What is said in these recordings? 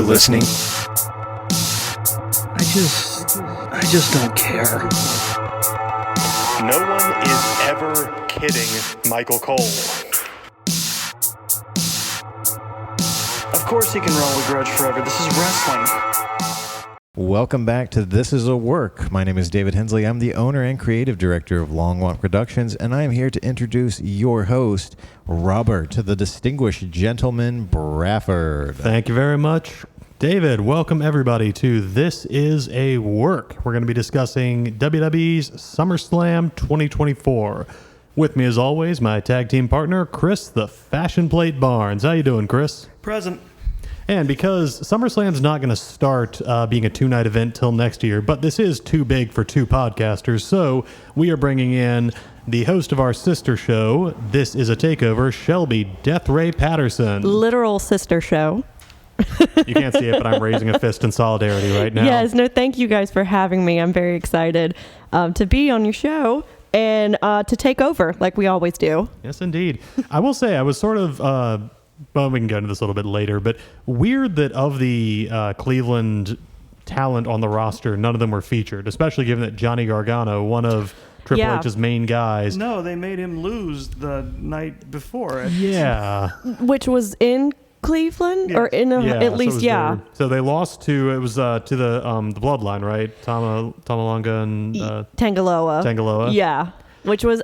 listening? I just don't care. No one is ever kidding Michael Cole. Of course he can roll a grudge forever. This is wrestling. Welcome back to This Is a Work. My name is David Hensley. I'm the owner and creative director of Long Walk Productions, and I am here to introduce your host, Robert, the distinguished gentleman Brafford. Thank you very much, David. Welcome, everybody, to This Is a Work. We're going to be discussing WWE's SummerSlam 2024. With me, as always, my tag team partner, Chris, the Fashion Plate Barnes. How you doing, Chris? Present. And because SummerSlam's not going to start being a two-night event till next year, but this is too big for two podcasters, so we are bringing in the host of our sister show, This Is a Takeover, Shelby Death Ray Patterson. Literal sister show. You can't see it, but I'm raising a fist in solidarity right now. Yes, no, thank you guys for having me. I'm very excited to be on your show and to take over like we always do. Yes, indeed. I will say I was sort of... well, we can go into this a little bit later, but weird that of the Cleveland talent on the roster, none of them were featured, especially given that Johnny Gargano, one of Triple H's main guys. No, they made him lose the night before. Yeah. Which was in Cleveland? Yes. Or in at least, So they lost to, it was to the Bloodline, right? Tamalanga and... Tangaloa. Tangaloa. Yeah. Which was,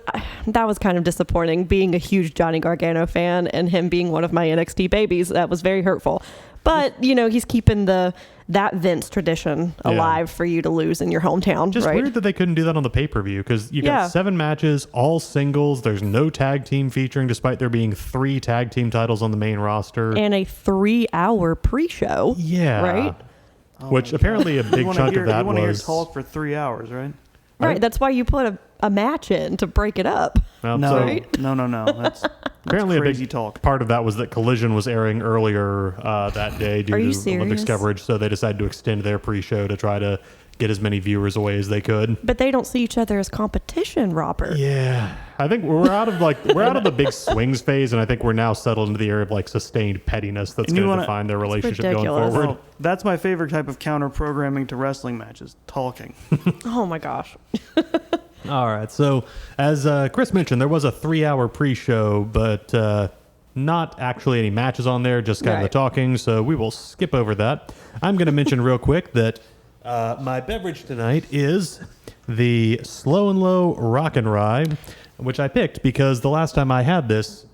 that was kind of disappointing, being a huge Johnny Gargano fan and him being one of my NXT babies. That was very hurtful. But, you know, he's keeping that Vince tradition alive for you to lose in your hometown. Just right? weird that they couldn't do that on the pay-per-view, because you got 7 matches, all singles. There's no tag team featuring, despite there being 3 tag team titles on the main roster. And a 3-hour pre-show. Yeah. Right? Which apparently a big chunk of that you want to hear was... talk for 3 hours, right? Right. That's why you put a match in to break it up. Well, No, Right? no. That's apparently crazy a big talk. part of that was that Collision was airing earlier that day due Are you to Olympics serious? coverage, so they decided to extend their pre-show to try to get as many viewers away as they could. But they don't see each other as competition, Robert. Yeah, I think we're out of the big swings phase, and I think we're now settled into the area of like sustained pettiness that's And you going to wanna- define their relationship going ridiculous. forward. Well, that's my favorite type of counter-programming to wrestling matches, talking. Oh my gosh. All right, so as Chris mentioned, there was a 3-hour pre-show, but not actually any matches on there, just kind of the talking, so we will skip over that. I'm going to mention real quick that my beverage tonight is the Slow and Low Rockin' Rye, which I picked because the last time I had this,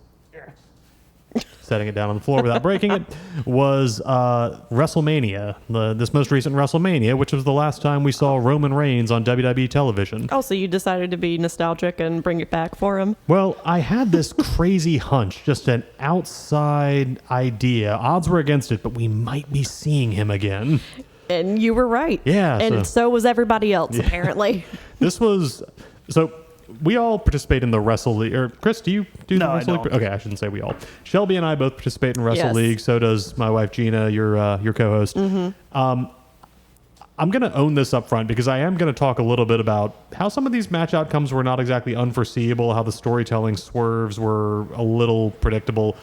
setting it down on the floor without breaking it, was WrestleMania, this most recent WrestleMania, which was the last time we saw Roman Reigns on WWE television. Oh, so you decided to be nostalgic and bring it back for him? Well, I had this crazy hunch, just an outside idea. Odds were against it, but we might be seeing him again. And you were right. Yeah. And so was everybody else, apparently. This was... So... We all participate in the Wrestle League. Or Chris, do you do the No, I Wrestle League? don't. Okay, I shouldn't say we all. Shelby and I both participate in Wrestle Yes. League. So does my wife Gina, your co-host. Mm-hmm. I'm going to own this up front because I am going to talk a little bit about how some of these match outcomes were not exactly unforeseeable, how the storytelling swerves were a little predictable.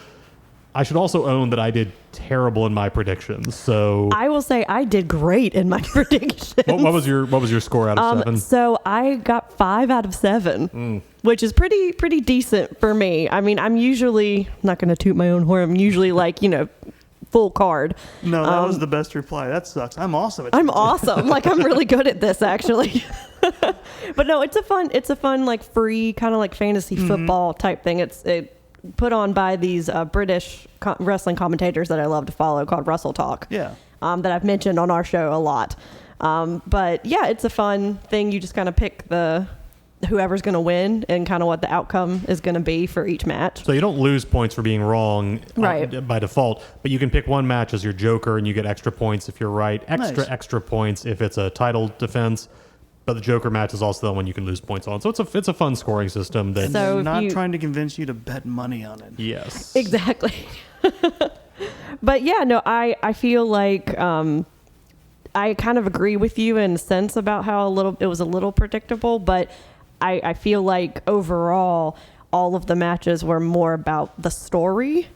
I should also own that I did terrible in my predictions. So I will say I did great in my predictions. what was your score out of 7? So I got 5 out of 7, which is pretty decent for me. I mean, I'm usually not going to toot my own horn. I'm usually like, full card. No, that was the best reply. That sucks. I'm awesome at I'm awesome. Like, I'm really good at this, actually. But no, it's a fun like free kind of like fantasy football type thing. It's put on by these British wrestling commentators that I love to follow called Wrestle Talk. Yeah. That I've mentioned on our show a lot. But yeah, it's a fun thing. You just kind of pick whoever's going to win and kind of what the outcome is going to be for each match. So you don't lose points for being wrong Right. by default, but you can pick one match as your joker and you get extra points if you're right, extra points if it's a title defense. But the Joker match is also the one you can lose points on. So it's a fun scoring system. That So not trying to convince you to bet money on it. Yes. Exactly. But yeah, no, I feel like I kind of agree with you in a sense about how it was a little predictable, but I feel like overall all of the matches were more about the story,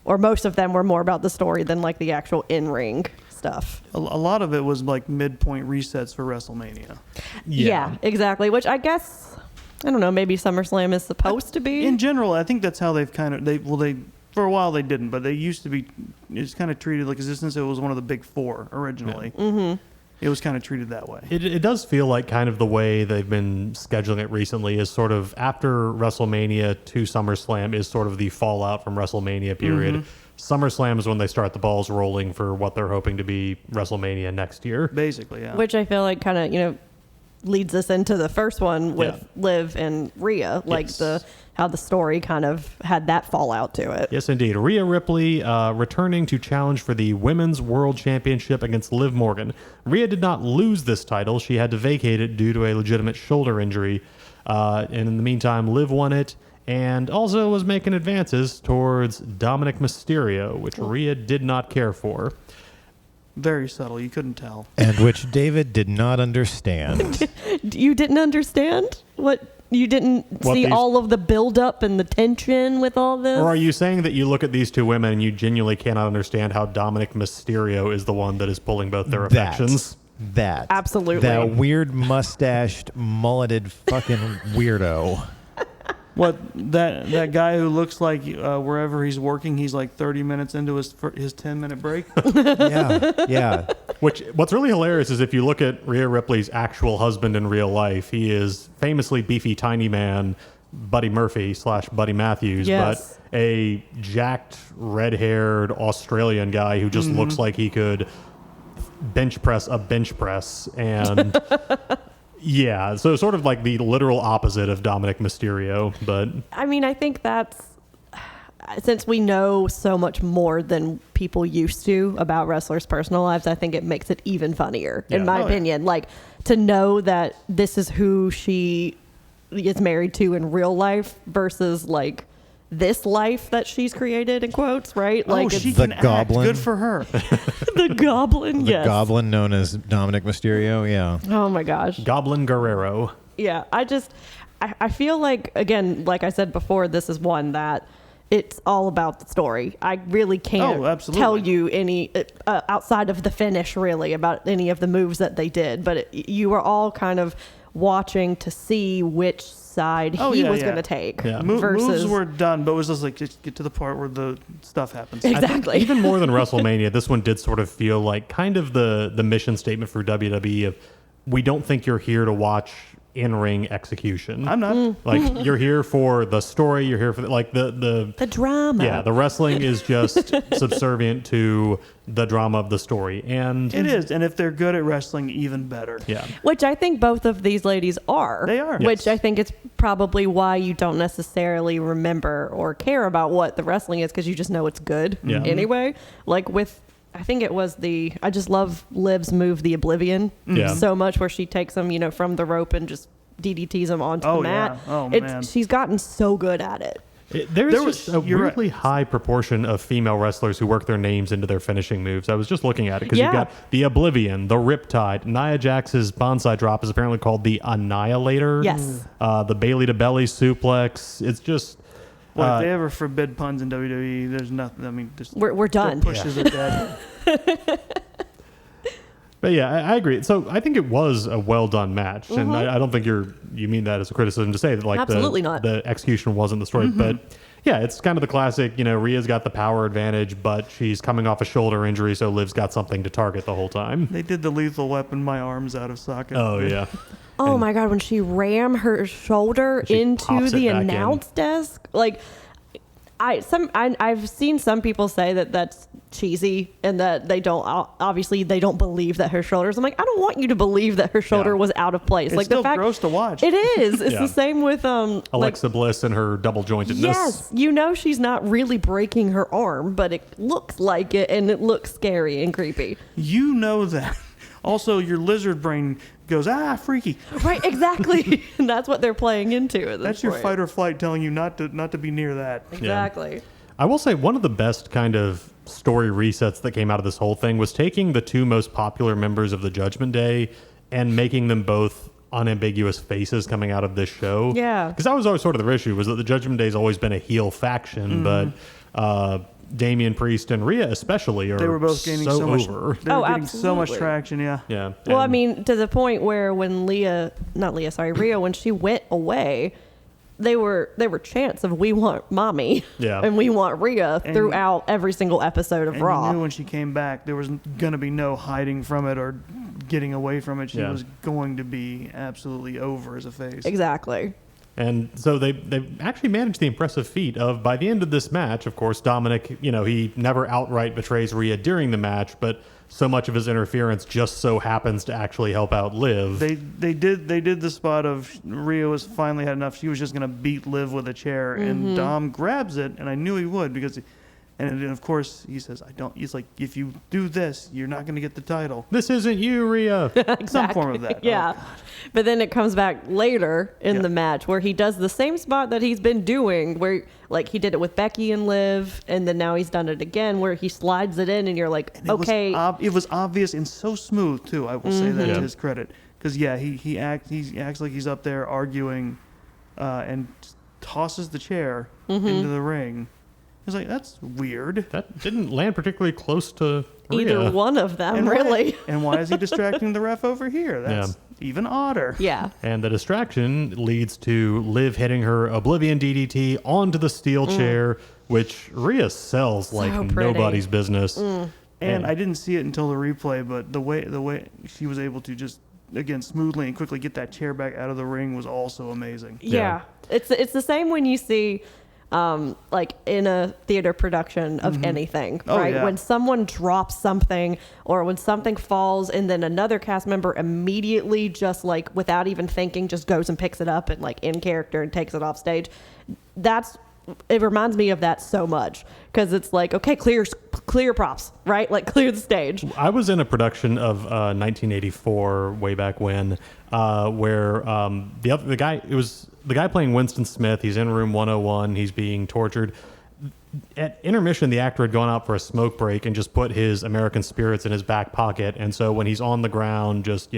or most of them were more about the story than like the actual in-ring stuff. A lot of it was like midpoint resets for WrestleMania. Yeah, exactly. Which I guess, I don't know, maybe SummerSlam is supposed to be. In general, I think that's how they've kind of they for a while they didn't, but they used to be. It's kind of treated like, since it was one of the big four originally. Yeah. Mm-hmm. It was kind of treated that way. It does feel like kind of the way they've been scheduling it recently is sort of after WrestleMania to SummerSlam is sort of the fallout from WrestleMania period. Mm-hmm. SummerSlam is when they start the balls rolling for what they're hoping to be WrestleMania next year. Basically, yeah. Which I feel like kind of, leads us into the first one with Liv and Rhea, like how the story kind of had that fallout to it. Yes, indeed. Rhea Ripley returning to challenge for the Women's World Championship against Liv Morgan. Rhea did not lose this title. She had to vacate it due to a legitimate shoulder injury. And in the meantime, Liv won it and also was making advances towards Dominic Mysterio, which Rhea did not care for. Very subtle. You couldn't tell. And which David did not understand. You didn't understand? What? You didn't see all of the buildup and the tension with all this? Or are you saying that you look at these two women and you genuinely cannot understand how Dominic Mysterio is the one that is pulling both their affections? That. Absolutely. That weird mustached, mulleted fucking weirdo. What, that guy who looks like wherever he's working, he's like 30 minutes into his 10-minute break? Yeah. What's really hilarious is if you look at Rhea Ripley's actual husband in real life, he is famously beefy tiny man Buddy Murphy / Buddy Matthews, yes. But a jacked, red-haired Australian guy who just looks like he could bench press a bench press. And... Yeah, so sort of like the literal opposite of Dominic Mysterio, but... I mean, I think that's... Since we know so much more than people used to about wrestlers' personal lives, I think it makes it even funnier, in my opinion. Like, to know that this is who she is married to in real life versus, like, this life that she's created, in quotes, right? Like, she the can goblin. Act. Good for her. The goblin, The yes. goblin known as Dominic Mysterio, yeah. Oh my gosh. Goblin Guerrero. Yeah, I feel like, again, like I said before, this is one that it's all about the story. I really can't tell you any, outside of the finish, really, about any of the moves that they did. But you were all kind of watching to see which side he was going to take. Yeah. Moves were done, but it was just like, just get to the part where the stuff happens. Exactly. Even more than WrestleMania, this one did sort of feel like kind of the mission statement for WWE of, we don't think you're here to watch in-ring execution. I'm not. Like, you're here for the story, you're here for the drama. Yeah, the wrestling is just subservient to the drama of the story. And it is, and if they're good at wrestling, even better. Yeah. Which I think both of these ladies are. They are. Which Yes. I think it's probably why you don't necessarily remember or care about what the wrestling is, because you just know it's good anyway. Like with, I think it was I just love Liv's move, the Oblivion, so much, where she takes them, from the rope and just DDTs them onto the mat. Yeah. Oh, man. She's gotten so good at it. There's just a weirdly high proportion of female wrestlers who work their names into their finishing moves. I was just looking at it because you've got the Oblivion, the Riptide. Nia Jax's bonsai drop is apparently called the Annihilator. Yes. The Bailey to belly suplex. It's just... Well, if they ever forbid puns in WWE, there's nothing. I mean, we're done. Pushes are dead. But yeah, I agree. So I think it was a well done match, and I don't think you mean that as a criticism to say that like Absolutely not. The execution wasn't the story. But yeah, it's kind of the classic. Rhea's got the power advantage, but she's coming off a shoulder injury, so Liv's got something to target the whole time. They did the Lethal Weapon, my arm's out of socket. Oh yeah. Oh my God, when she rammed her shoulder into the announce desk, like I've seen some people say that that's cheesy and that they don't believe that her shoulders. I'm like, I don't want you to believe that her shoulder was out of place. It's like still the fact gross to watch. It is. It's the same with Alexa Bliss and her double jointedness. Yes, she's not really breaking her arm, but it looks like it, and it looks scary and creepy. You know that. Also, your lizard brain goes, freaky. Right, exactly. And that's what they're playing into at this That's your point. fight or flight telling you not to be near that. Exactly. Yeah. I will say one of the best kind of story resets that came out of this whole thing was taking the two most popular members of the Judgment Day and making them both unambiguous faces coming out of this show. Yeah. Because that was always sort of the issue, was that the Judgment Day's always been a heel faction, but Damian Priest and Rhea especially are They were both gaining so much. over. They were Oh, getting so much absolutely. traction. Yeah. Yeah. Well, I and- mean, to the point where when Rhea, when she went away, they were chants of "We want mommy," Yeah. and "We want Rhea" And- throughout every single episode of And Raw. you knew when she came back, there was going to be no hiding from it or getting away from it. She Yeah. was going to be absolutely over as a face. Exactly. And so they actually managed the impressive feat of, by the end of this match, of course, Dominic, he never outright betrays Rhea during the match, but so much of his interference just so happens to actually help out Liv. They did the spot of Rhea was finally had enough. She was just going to beat Liv with a chair, and Dom grabs it, and I knew he would because. And then, of course, he says, "I don't." He's like, "If you do this, you're not going to get the title." This isn't you, Rhea. Some form of that. Yeah. Oh, But then it comes back later in Yeah. the match where he does the same spot that he's been doing, where like he did it with Becky and Liv, and then now he's done it again where he slides it in, and you're like, And okay, it was obvious and so smooth too. I will say that Yeah. to his credit, because he acts like he's up there arguing, and tosses the chair into the ring. It's like, that's weird. That didn't land particularly close to Rhea. either one of them, why- really. and why is he distracting the ref over here? That's even odder. Yeah. And the distraction leads to Liv hitting her Oblivion DDT onto the steel chair, which Rhea sells like pretty. nobody's business. And I didn't see it until the replay, but the way she was able to just again smoothly and quickly get that chair back out of the ring was also amazing. Yeah. It's the same when you see like in a theater production of anything, Oh, right? yeah. When someone drops something or when something falls and then another cast member immediately just like without even thinking just goes and picks it up and like in character and takes it off stage. It reminds me of that so much because it's like, okay, clear props, right? Like clear the stage. I was in a production of 1984 way back when, where the guy playing Winston Smith. He's in room 101. He's being tortured. At intermission, the actor had gone out for a smoke break and just put his American Spirits in his back pocket. And so when he's on the ground, just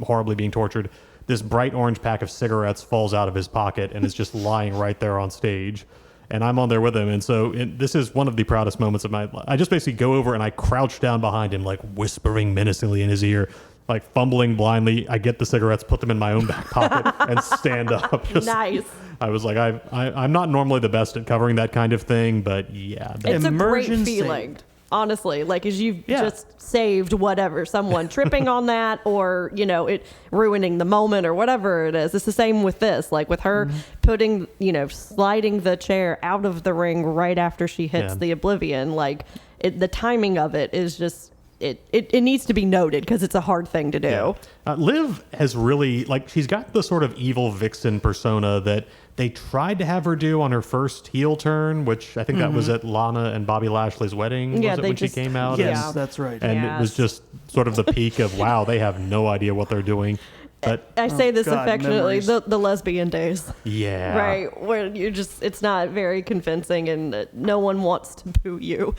horribly being tortured, this bright orange pack of cigarettes falls out of his pocket and is just lying right there on stage. And I'm on there with him. And so this is one of the proudest moments of my life. I just basically go over and I crouch down behind him, like whispering menacingly in his ear, like fumbling blindly. I get the cigarettes, put them in my own back pocket, and stand up. Nice. I was like, I'm not normally the best at covering that kind of thing, but yeah. It's a great Immersion feeling. saved. Honestly, like as you've Yeah. just saved whatever, someone tripping on that or, it ruining the moment or whatever it is. It's the same with this, like with her putting, sliding the chair out of the ring right after she hits Yeah. the Oblivion. Like the timing of it is just, it needs to be noted because it's a hard thing to do. Liv has really, she's got the sort of evil vixen persona that they tried to have her do on her first heel turn, which I think that was at Lana and Bobby Lashley's wedding, Yeah, was it, they when just- she came out? Yes, Yeah. that's right. And it was Yes. just sort of the peak of, wow, they have no idea what they're doing. But I say this God, affectionately, memories. the lesbian days. yeah. Right, where it's not very convincing and no one wants to boo you.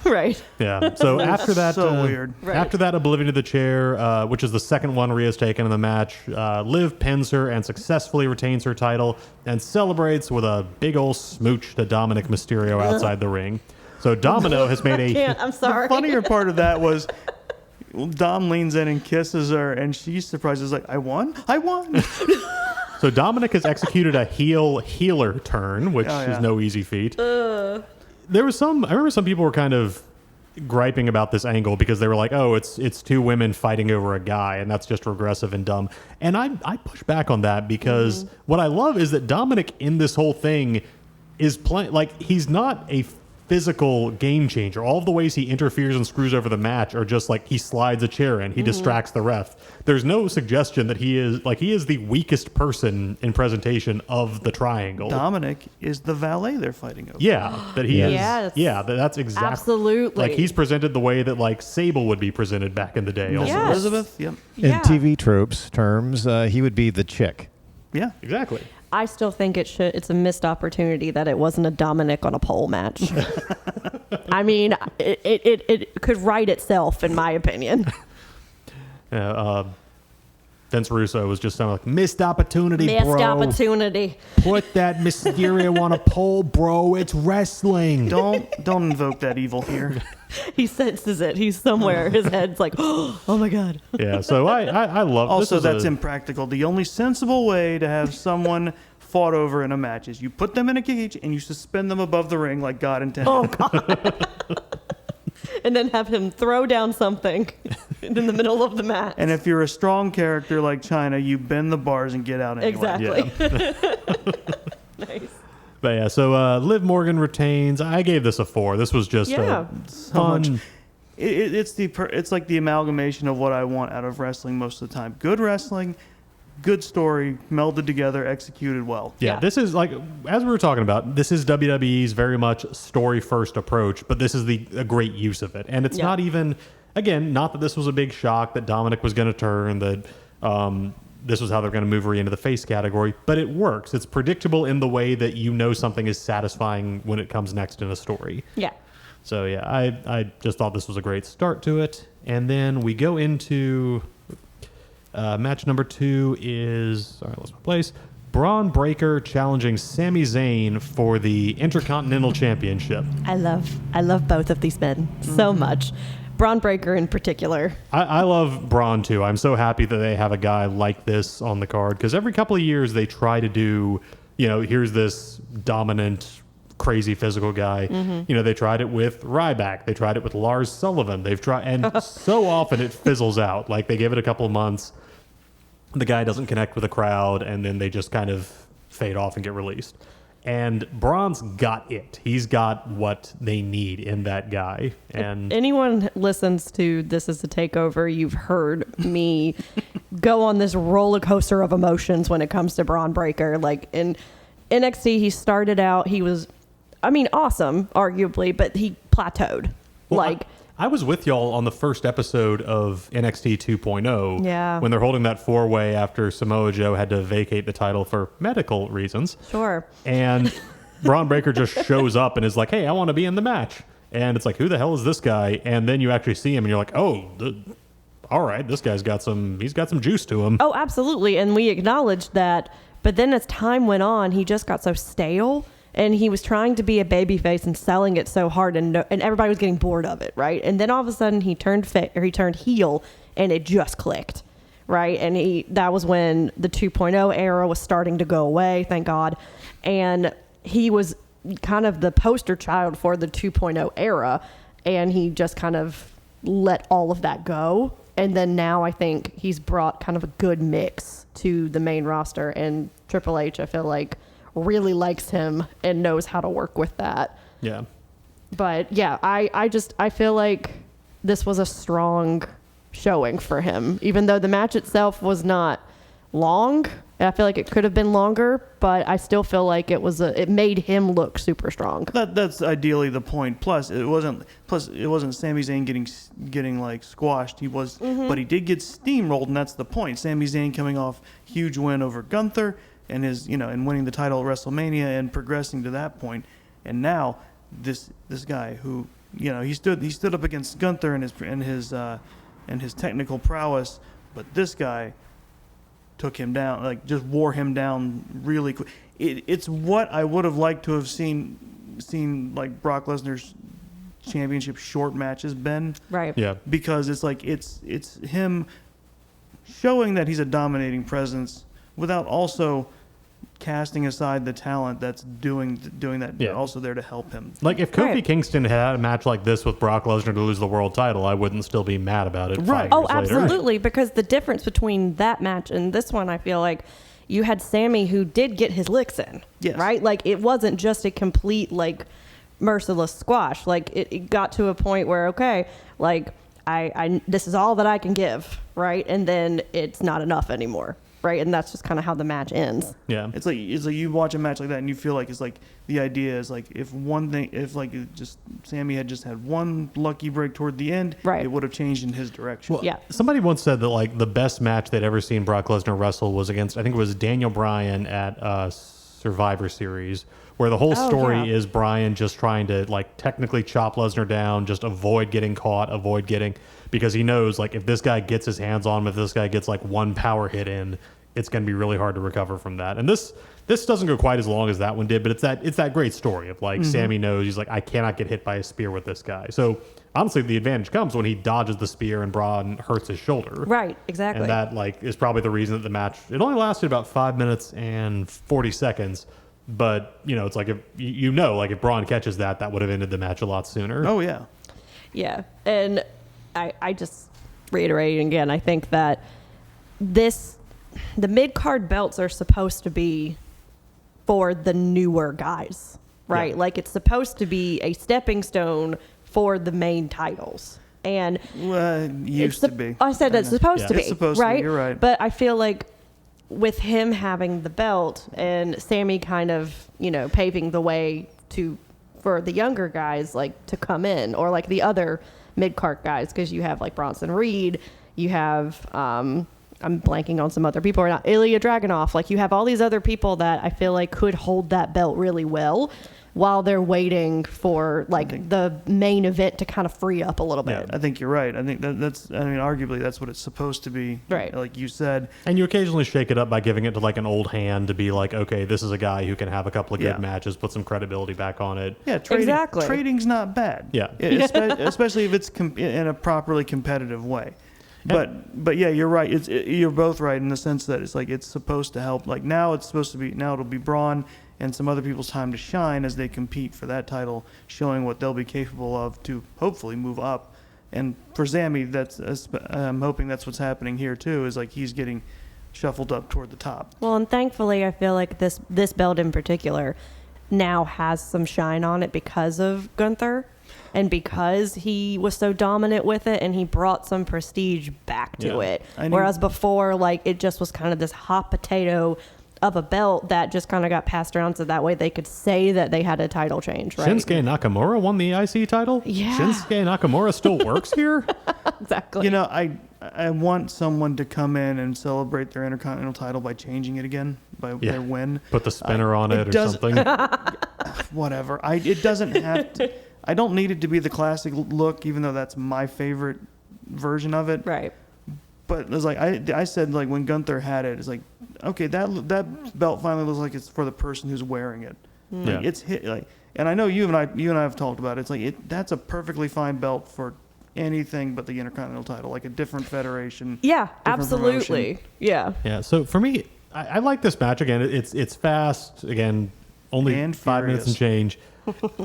Right. Yeah. So after that, So weird. Right. After that, Oblivion to the chair, which is the second one Rhea's taken in the match, Liv pins her and successfully retains her title and celebrates with a big old smooch to Dominic Mysterio outside the ring. So Domino has made I'm sorry. The funnier part of that was Dom leans in and kisses her, and she's surprised. Is like, I won. So Dominic has executed a healer turn, which Oh, yeah. is no easy feat. I remember some people were kind of griping about this angle because they were like, oh, it's two women fighting over a guy, and that's just regressive and dumb. And I push back on that because what I love is that Dominic in this whole thing is playing, he's not a physical game changer. All of the ways he interferes and screws over the match are just like he slides a chair in, he distracts the ref. There's no suggestion that he is the weakest person in presentation of the triangle. Dominic is the valet they're fighting over. Yeah, that he is. Yes. Yeah, that's exactly. Absolutely. Like he's presented the way that Sable would be presented back in the day. Miss Also. Yes. Elizabeth. Yep. In Yeah. TV terms, he would be the chick. Yeah. Exactly. I still think it's a missed opportunity that it wasn't a Dominic on a pole match. I mean, it could write itself, in my opinion. Vince Russo was just sounding like, missed opportunity, Missed bro. opportunity. Put that Mysterio on a pole, bro. It's wrestling. Don't invoke that evil here. He senses it. He's somewhere. His head's like, oh my God. Yeah, so I love Also, this. that's impractical. The only sensible way to have someone fought over in a match is you put them in a cage and you suspend them above the ring like God intended. Oh, God. And then have him throw down something in the middle of the match. And if you're a strong character like China, you bend the bars and get out anyway. Exactly. Nice. But yeah, so Liv Morgan retains. I gave this a 4. This was just Yeah. So fun. much. It's like the amalgamation of what I want out of wrestling most of the time. Good wrestling, good story, melded together, executed well. Yeah, Yeah. this is like, as we were talking about, this is WWE's very much story-first approach, but this is a great use of it. And it's Yeah. not even, again, not that this was a big shock that Dominic was going to turn, that this was how they're going to move her into the face category, but it works. It's predictable in the way that you know something is satisfying when it comes next in a story. Yeah. So yeah, I just thought this was a great start to it. And then we go into match number 2 is, sorry, I lost my place. Braun Breaker challenging Sami Zayn for the Intercontinental Championship. I love both of these men so much. Braun Breaker in particular. I love Braun too. I'm so happy that they have a guy like this on the card, because every couple of years they try to do, here's this dominant, crazy physical guy. They tried it with Ryback. They tried it with Lars Sullivan. They've tried, and so often it fizzles out. Like they give it a couple of months, the guy doesn't connect with the crowd, and then they just kind of fade off and get released. And Braun's got it. He's got what they need in that guy. And Anyone listens to This Is a Takeover, you've heard me go on this roller coaster of emotions when it comes to Braun Breaker. Like in NXT, he started out, he was, awesome, arguably, but he plateaued. Well, I was with y'all on the first episode of NXT 2.0 Yeah. when they're holding that 4-way after Samoa Joe had to vacate the title for medical reasons. Sure. And Braun Breaker just shows up and is like, hey, I want to be in the match. And it's like, who the hell is this guy? And then you actually see him and you're like, oh, all right, this guy's he's got some juice to him. Oh, absolutely. And we acknowledged that. But then as time went on, he just got so stale. And he was trying to be a babyface and selling it so hard, and everybody was getting bored of it, right? And then all of a sudden he turned heel, and it just clicked, right? And that was when the 2.0 era was starting to go away, thank God. And he was kind of the poster child for the 2.0 era, and he just kind of let all of that go. And then now I think he's brought kind of a good mix to the main roster, and Triple H, I feel like, really likes him and knows how to work with that. Yeah. But yeah, I feel like this was a strong showing for him, even though the match itself was not long. I feel like it could have been longer, but I still feel like it made him look super strong. That's ideally the point. Plus it wasn't Sami Zayn getting like squashed. He was, but he did get steamrolled, and that's the point. Sami Zayn coming off huge win over Gunther, and and winning the title at WrestleMania and progressing to that point. And now this guy who, he stood up against Gunther and his technical prowess, but this guy took him down, like just wore him down really quick. It's what I would have liked to have seen like Brock Lesnar's championship short matches been. Right. Yeah. Because it's like it's him showing that he's a dominating presence without also casting aside the talent that's doing that. Yeah. Also there to help him. Like if Kofi Right. Kingston had a match like this with Brock Lesnar to lose the world title, I wouldn't still be mad about it. Right. 5 Oh, years later. absolutely. Because the difference between that match and this one, I feel like you had Sammy who did get his licks in. Yes. Right? Like it wasn't just a complete like merciless squash. Like it got to a point where, okay, like I this is all that I can give. Right. And then it's not enough anymore. Right. And that's just kind of how the match ends. Yeah. It's like you watch a match like that and you feel like it's like the idea is like if Sammy had just had one lucky break toward the end, Right. it would have changed in his direction. Yeah. Somebody once said that like the best match they'd ever seen Brock Lesnar wrestle was against, I think it was Daniel Bryan at Survivor Series, where the whole story is Bryan just trying to like technically chop Lesnar down, just avoid getting caught, because he knows like if this guy gets his hands on him, if this guy gets like one power hit in, it's going to be really hard to recover from that. And this doesn't go quite as long as that one did, but it's that great story of like Sammy knows he's like, I cannot get hit by a spear with this guy. So honestly, the advantage comes when he dodges the spear and Braun hurts his shoulder. Right, exactly. And that like is probably the reason that the match, it only lasted about 5 minutes and 40 seconds. But, you know, it's like, if Braun catches that would have ended the match a lot sooner. Oh, yeah. Yeah. And I just reiterating again, I think that the mid-card belts are supposed to be for the newer guys, right? Yeah. Like it's supposed to be a stepping stone for the main titles. And Used to be. I said it's supposed to be, It's supposed to right? be, you're right. But I feel like with him having the belt and Sammy kind of, you know, paving the way for the younger guys like to come in, or like the other mid-card guys, because you have like Bronson Reed, you have I'm blanking on some other people right now, Ilya Dragunov, like you have all these other people that I feel like could hold that belt really well while they're waiting for like the main event to kind of free up a little bit. I think you're right. I think arguably that's what it's supposed to be. Right. Like you said. And you occasionally shake it up by giving it to like an old hand to be like, okay, this is a guy who can have a couple of good matches, put some credibility back on it. Yeah, Exactly. Trading's not bad. Yeah. Especially if it's in a properly competitive way. But yeah, you're right. You're both right in the sense that it's like it's supposed to help. Like now it'll be Braun and some other people's time to shine as they compete for that title, showing what they'll be capable of to hopefully move up. And for Sammy, I'm hoping that's what's happening here too. Is like he's getting shuffled up toward the top. Well, and thankfully, I feel like this belt in particular now has some shine on it because of Gunther. And because he was so dominant with it and he brought some prestige back to it. Whereas before, like, it just was kind of this hot potato of a belt that just kind of got passed around so that way they could say that they had a title change, right? Shinsuke Nakamura won the IC title? Yeah. Shinsuke Nakamura still works here? Exactly. You know, I want someone to come in and celebrate their Intercontinental title by changing it again, by their win. Put the spinner on it or something. Whatever. It doesn't have to... I don't need it to be the classic look, even though that's my favorite version of it. Right. But it was like I said, like when Gunther had it, it's like, okay, that belt finally looks like it's for the person who's wearing it. Yeah. Like, it's hit like, and I know you and I have talked about it. It's like that's a perfectly fine belt for anything but the Intercontinental title, like a different federation. Yeah, different absolutely. promotion. Yeah. Yeah, so for me, I like this match. Again, it's fast. Again, only And 5 minutes and change.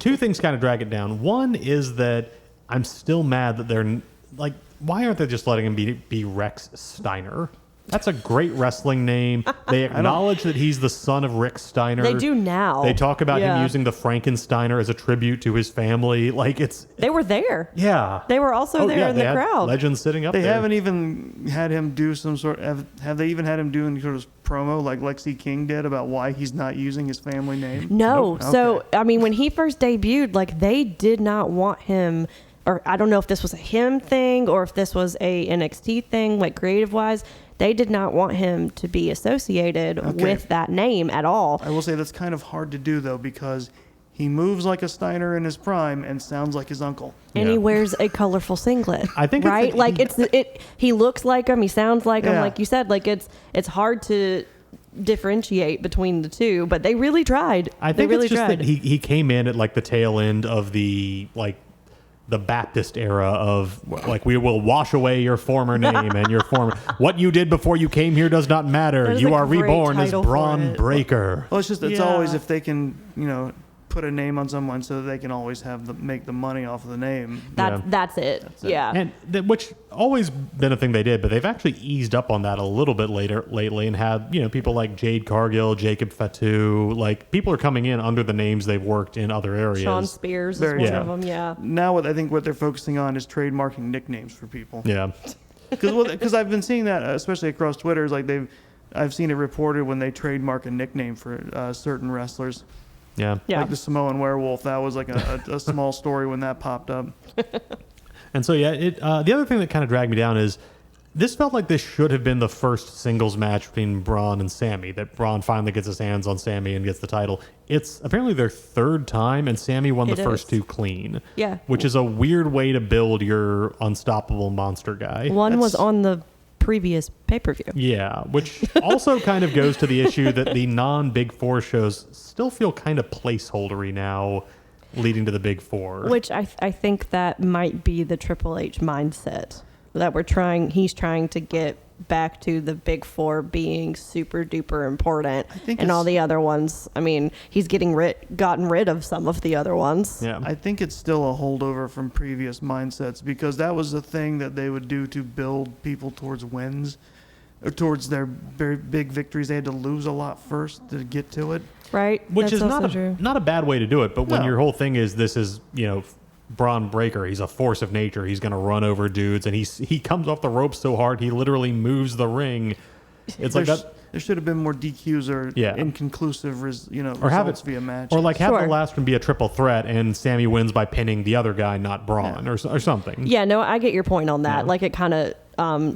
Two things kind of drag it down. One is that I'm still mad that they're like, why aren't they just letting him be Rex Steiner? That's a great wrestling name. They acknowledge that he's the son of Rick Steiner. They do now. They talk about him using the Frankensteiner as a tribute to his family. Like They were there. Yeah. They were also there in they the had crowd. Legends sitting up They there. haven't even had him do some sort. Have they even had him do any sort of promo like Lexi King did about why he's not using his family name? No. Nope. So, Okay. I mean, when he first debuted, like, they did not want him, or I don't know if this was a him thing or if this was a NXT thing, like, creative-wise. They did not want him to be associated with that name at all. I will say that's kind of hard to do, though, because he moves like a Steiner in his prime and sounds like his uncle. And he wears a colorful singlet. I think right? He looks like him. He sounds like him. Yeah. Like you said, like it's hard to differentiate between the two, but they really tried. I think they really it's just tried. that he came in at like the tail end of the Baptist era of like, we will wash away your former name and your former what you did before you came here does not matter. There's You a are great reborn as title for Braun it. Breaker. Well, it's always if they can, put a name on someone so that they can always make the money off of the name. That's it. Yeah. And which always been a thing they did, but they've actually eased up on that a little bit lately and had, people like Jade Cargill, Jacob Fatu, like people are coming in under the names they've worked in other areas. Sean Spears is Very one true. of them. Yeah. Now, I think what they're focusing on is trademarking nicknames for people. Yeah. Because I've been seeing that, especially across Twitter, is like I've seen it reported when they trademark a nickname for certain wrestlers. Yeah. Yeah. Like the Samoan Werewolf, that was like a small story when that popped up. And so, the other thing that kind of dragged me down is This felt like this should have been the first singles match between Braun and Sammy, that Braun finally gets his hands on Sammy and gets the title. It's apparently their third time, and Sammy won the first two clean. Yeah. Which is a weird way to build your unstoppable monster guy. One was on the previous pay-per-view. Yeah, which also kind of goes to the issue that the non-Big Four shows still feel kind of placeholdery now, leading to the Big Four. Which I think that might be the Triple H mindset that he's trying to get back to the Big Four being super duper important, and all the other ones. I mean, he's gotten rid of some of the other ones. Yeah, I think it's still a holdover from previous mindsets, because that was the thing that they would do to build people towards wins, or towards their very big victories. They had to lose a lot first to get to it. Right. Which That's is also not a bad way to do it, but when No. your whole thing is this is, Braun Breaker, he's a force of nature. He's going to run over dudes, and he comes off the ropes so hard he literally moves the ring. It's like that. There should have been more DQs or inconclusive, Or have results it via match. or like have the Sure. last one be a triple threat, and Sammy wins by pinning the other guy, not Braun, or something. Yeah, no, I get your point on that. Yeah. Like, it kind of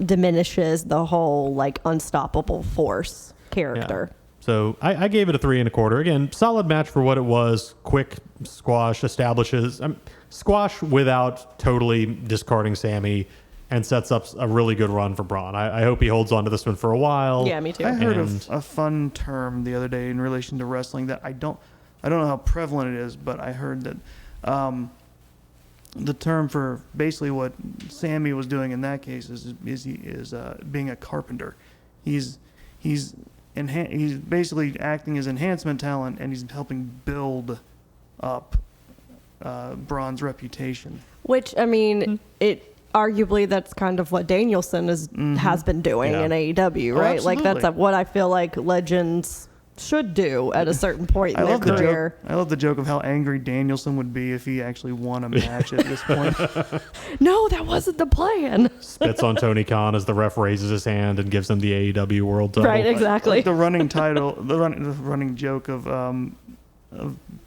diminishes the whole like unstoppable force character. Yeah. So I gave it a 3 1/4. Again, solid match for what it was. Quick squash, establishes squash without totally discarding Sammy, and sets up a really good run for Braun. I hope he holds on to this one for a while. Yeah, me too. I heard And- of a fun term the other day in relation to wrestling that I don't know how prevalent it is, but I heard that the term for basically what Sammy was doing in that case is being a carpenter. He's basically acting as enhancement talent, and he's helping build up Braun's reputation. Which, I mean, it arguably that's kind of what Danielson has been doing Yeah. in AEW, Oh, right? Like, that's absolutely. what I feel like legends should do at a certain point in I their love the career. joke. I love the joke of how angry Danielson would be if he actually won a match at this point. No, that wasn't the plan. Spits on Tony Khan as the ref raises his hand and gives him the AEW World Title. Right, exactly. Like the running title, the running joke of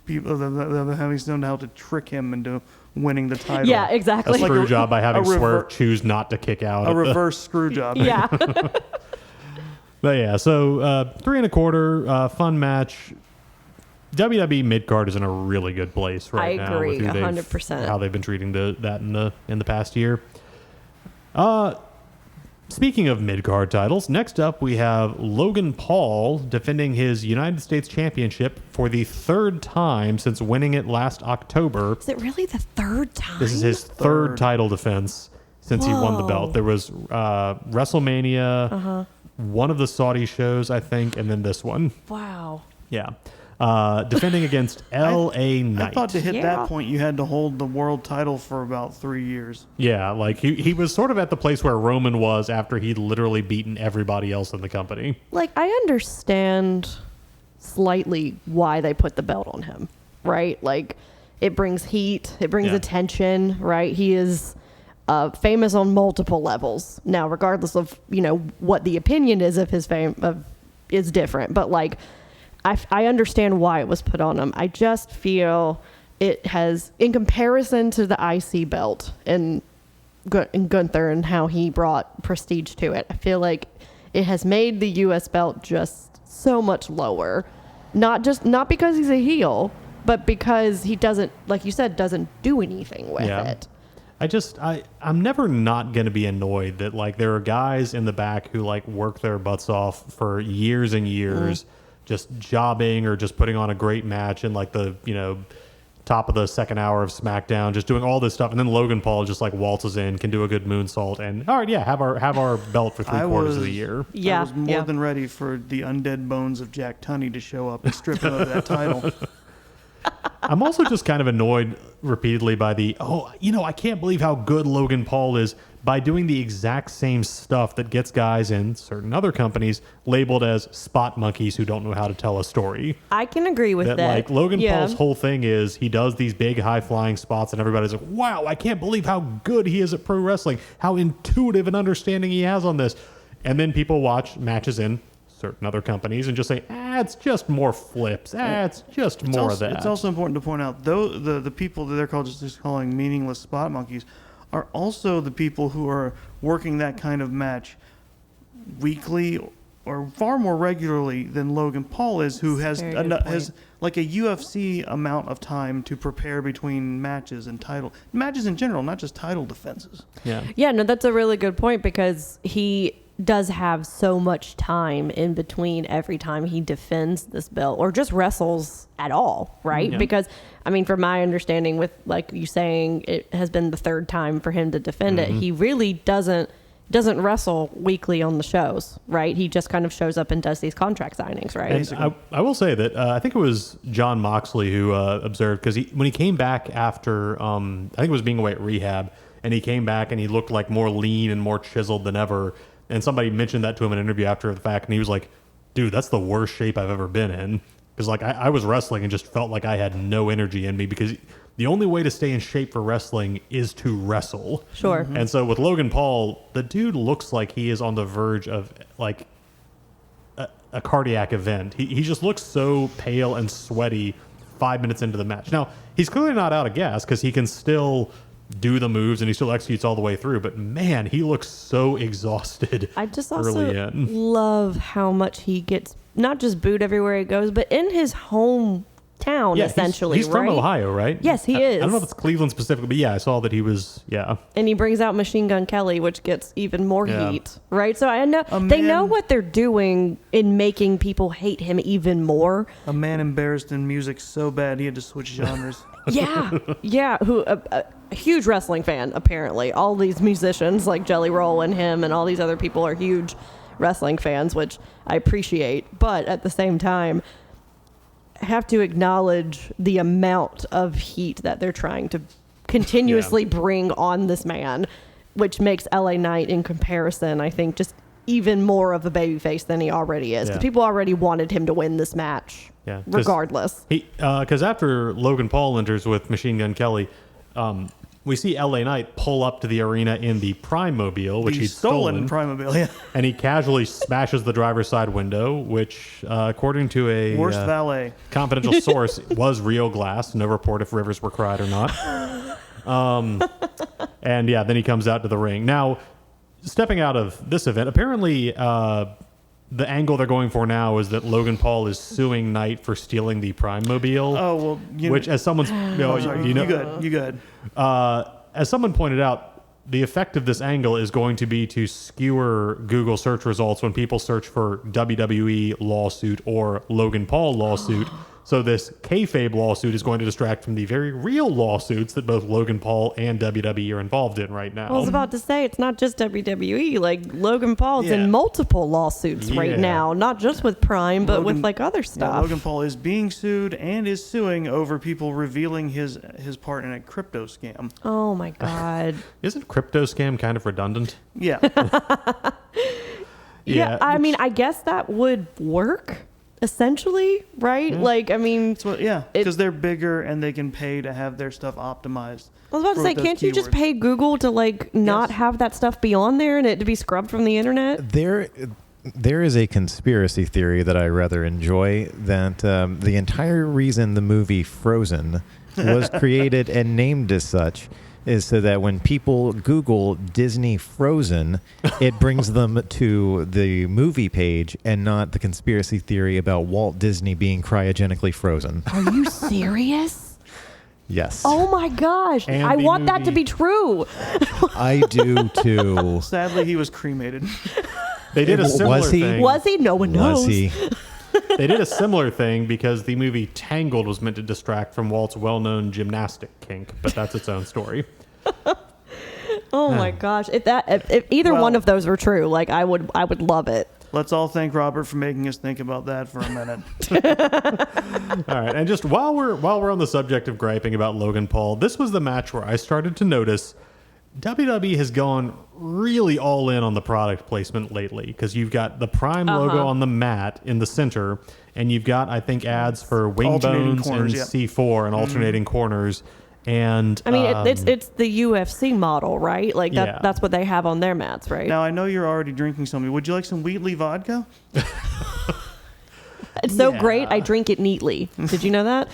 people of having known how to trick him into winning the title. Yeah, A exactly. like screw job by having a rever- Swerve choose not to kick out. A at the- reverse screw job. Yeah. But yeah, so 3 1/4, fun match. WWE mid-card is in a really good place right I now. agree, with who 100%. how they've been treating that in the past year. Speaking of mid-card titles, next up we have Logan Paul defending his United States Championship for the third time since winning it last October. Is it really the third time? This is his third title defense since he won the Whoa. belt. There was WrestleMania, one of the Saudi shows, I think, and then this one. Wow. Yeah. Defending against L.A. Knight. I thought to hit Yeah. that point you had to hold the world title for about 3 years. Yeah, like he was sort of at the place where Roman was after he'd literally beaten everybody else in the company. Like, I understand slightly why they put the belt on him, right? Like, it brings heat, it brings Yeah. attention, right? He is famous on multiple levels. Now, regardless of, what the opinion is of his fame is different. But, like, I understand why it was put on him. I just feel it has, in comparison to the IC belt and Gunther and how he brought prestige to it, I feel like it has made the U.S. belt just so much lower. Not because he's a heel, but because he doesn't, like you said, doesn't do anything with it. I'm never not going to be annoyed that like there are guys in the back who like work their butts off for years and years, just jobbing or just putting on a great match in like the, top of the second hour of SmackDown, just doing all this stuff. And then Logan Paul just like waltzes in, can do a good moonsault, and all right, yeah, have our belt for 3/4 of the year. Yeah. I was more than ready for the undead bones of Jack Tunney to show up and strip him of that title. I'm also just kind of annoyed repeatedly by I can't believe how good Logan Paul is by doing the exact same stuff that gets guys in certain other companies labeled as spot monkeys who don't know how to tell a story. I can agree with that. Like Logan Yeah. Paul's whole thing is he does these big high flying spots and everybody's like, wow, I can't believe how good he is at pro wrestling, how intuitive and understanding he has on this. And then people watch matches in certain other companies and just say, it's just more flips. It's just more of that. It's also important to point out, though, the people that they're just calling meaningless spot monkeys are also the people who are working that kind of match weekly or far more regularly than Logan Paul is, who has like a UFC amount of time to prepare between matches and matches in general, not just title defenses. Yeah, no, that's a really good point, because he does have so much time in between every time he defends this belt or just wrestles at all, right? Yeah. Because, I mean, from my understanding, with like you saying, it has been the third time for him to defend it. He really doesn't wrestle weekly on the shows, right? He just kind of shows up and does these contract signings, right? And I will say that I think it was John Moxley who observed, because when he came back after, I think it was being away at rehab, and he came back and he looked like more lean and more chiseled than ever. And somebody mentioned that to him in an interview after the fact, and he was like, dude, that's the worst shape I've ever been in. Because like I was wrestling and just felt like I had no energy in me, because the only way to stay in shape for wrestling is to wrestle. Sure. And so with Logan Paul, the dude looks like he is on the verge of like a cardiac event. He just looks so pale and sweaty 5 minutes into the match. Now, he's clearly not out of gas, because he can still do the moves and he still executes all the way through. But man, he looks so exhausted. I just early also in. love how much he gets not just booed everywhere he goes, but in his hometown, essentially. He's from Ohio, right? Yes, he is. I don't know if it's Cleveland specifically, but yeah, I saw that he was, And he brings out Machine Gun Kelly, which gets even more heat, right? So I know A they know man- what they're doing in making people hate him even more. A man embarrassed in music so bad he had to switch genres. Yeah. Who a huge wrestling fan, apparently. All these musicians like Jelly Roll and him and all these other people are huge wrestling fans, which I appreciate. But at the same time, I have to acknowledge the amount of heat that they're trying to continuously bring on this man, which makes LA Knight, in comparison, I think, just even more of a babyface than he already is. Because people already wanted him to win this match, regardless. Because after Logan Paul enters with Machine Gun Kelly, we see LA Knight pull up to the arena in the Prime Mobile, which he's stolen. Prime-mobile, yeah. And he casually smashes the driver's side window, which, according to a Worst valet. confidential source, was real glass. No report if rivers were cried or not. And yeah, then he comes out to the ring. Now, stepping out of this event, apparently the angle they're going for now is that Logan Paul is suing Knight for stealing the Prime Mobile. Oh, well, which, as someone's, you good. As someone pointed out, the effect of this angle is going to be to skewer Google search results when people search for WWE lawsuit or Logan Paul lawsuit. So this kayfabe lawsuit is going to distract from the very real lawsuits that both Logan Paul and WWE are involved in right now. Well, I was about to say, it's not just WWE. Like, Logan Paul's in multiple lawsuits right now, not just with Prime, but with like other stuff. Yeah, Logan Paul is being sued and is suing over people revealing his part in a crypto scam. Oh my God. Isn't crypto scam kind of redundant? Yeah. Yeah, I mean, I guess that would work. Essentially, right? Like, I mean... because they're bigger and they can pay to have their stuff optimized. I was about to say, can't you just pay Google to, like, not have that stuff be on there and it to be scrubbed from the internet? There is a conspiracy theory that I rather enjoy, that the entire reason the movie Frozen was created and named as such is so that when people Google Disney Frozen, it brings them to the movie page and not the conspiracy theory about Walt Disney being cryogenically frozen. Are you serious? Yes. Oh my gosh. And I the want that movie. to be true. I do too. Sadly, he was cremated. They did a similar Was he? thing. Was he? No one knows. Was he? They did a similar thing because the movie Tangled was meant to distract from Walt's well-known gymnastic kink, but that's its own story. Oh my gosh. If either one of those were true, like, I would love it. Let's all thank Robert for making us think about that for a minute. All right, and just while we're on the subject of griping about Logan Paul, this was the match where I started to notice WWE has gone really all in on the product placement lately, because you've got the Prime logo on the mat in the center, and you've got, I think, ads for Wing Bones and C4 and alternating corners. And I mean, it's the UFC model, right? Like, that's what they have on their mats, right? Now, I know you're already drinking something. Would you like some Wheatley vodka? It's so Yeah. great. I drink it neatly. Did you know that?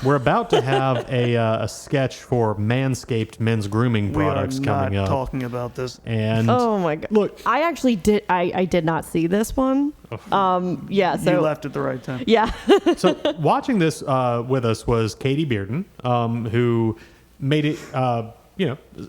We're about to have a sketch for Manscaped men's grooming We are products not coming up. talking about this. And Oh my god! look, I actually did. I did not see this one. Yeah. So You left at the right time. yeah. so watching this with us was Katie Bearden, who made it,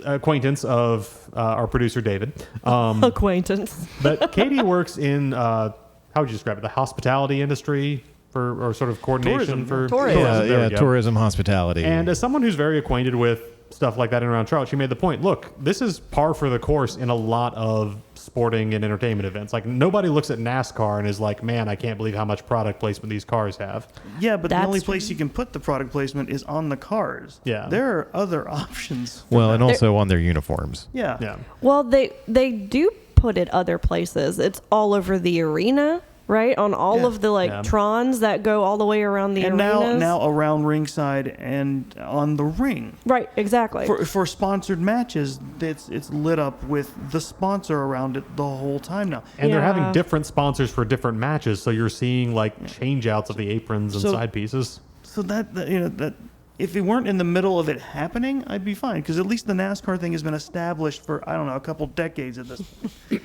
acquaintance of our producer David. Acquaintance. But Katie works in how would you describe it? The hospitality industry or sort of coordination Tourism. for Tourism. Yeah, There we yeah, go. tourism, hospitality. And as someone who's very acquainted with stuff like that in around Charlotte, she made the point, look, this is par for the course in a lot of sporting and entertainment events. Like, nobody looks at NASCAR and is like, man, I can't believe how much product placement these cars have. Yeah, but the That's only true. place you can put the product placement is on the cars. Yeah. There are other options. well, and also on their uniforms. Yeah. Yeah. Well, they do put it other places. It's all over the arena, right? On all Yeah. of the Yeah. Trons that go all the way around the And arenas. now around ringside and on the ring. Right. Exactly. For sponsored matches, it's lit up with the sponsor around it the whole time now. And they're having Yeah. different sponsors for different matches, so you're seeing like change outs of the aprons and So- side pieces. So that if we weren't in the middle of it happening, I'd be fine because at least the NASCAR thing has been established for I don't know a couple decades at this point.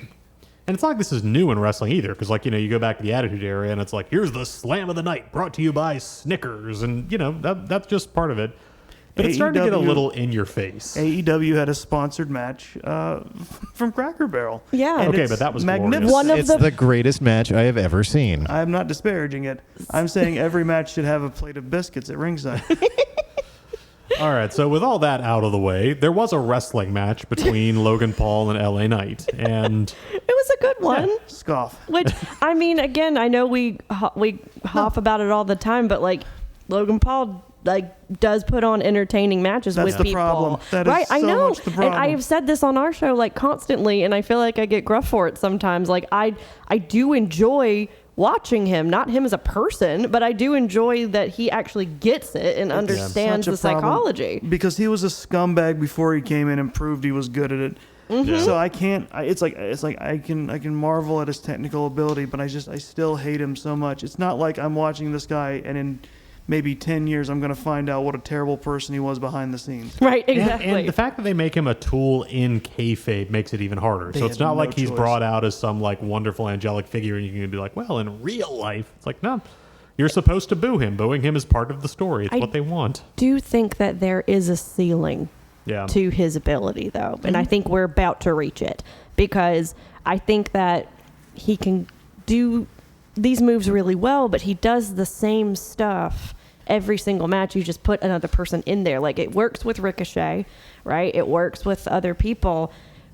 And it's not like this is new in wrestling either, because you go back to the Attitude Era and it's like, here's the Slam of the Night brought to you by Snickers, and that's just part of it. But it's starting to get a AEW little in your face. AEW had a sponsored match from Cracker Barrel. Yeah. And Okay, it's but that was magnificent. One of It's the- the greatest match I have ever seen. I'm not disparaging it. I'm saying every match should have a plate of biscuits at ringside. All right, so with all that out of the way, there was a wrestling match between Logan Paul and LA Knight, and it was a good one. Scoff. Which I mean, again, I know we hop about it all the time, but like Logan Paul does put on entertaining matches That's with the people. problem. That is right? I so know, much the and I problem. have said this on our show like constantly, and I feel like I get gruff for it sometimes. Like I do enjoy watching him, not him as a person, but I do enjoy that he actually gets it and understands Such a the problem, psychology. because he was a scumbag before he came in and proved he was good at it. Mm-hmm. So I can't. It's like I can marvel at his technical ability, but I still hate him so much. It's not like I'm watching this guy and in maybe 10 years I'm going to find out what a terrible person he was behind the scenes. Right? Exactly. and the fact that they make him a tool in kayfabe makes it even harder. They So it's have not no like he's choice. brought out as some like wonderful angelic figure, and you can be like, well, in real life, it's like, no, you're supposed to boo him. Booing him is part of the story. It's I- what they want. do think that there is a ceiling Yeah. to his ability, though. And I think we're about to reach it because I think that he can do these moves really well, but he does the same stuff every single match. You just put another person in there. Like, it works with Ricochet, right? It works with other people.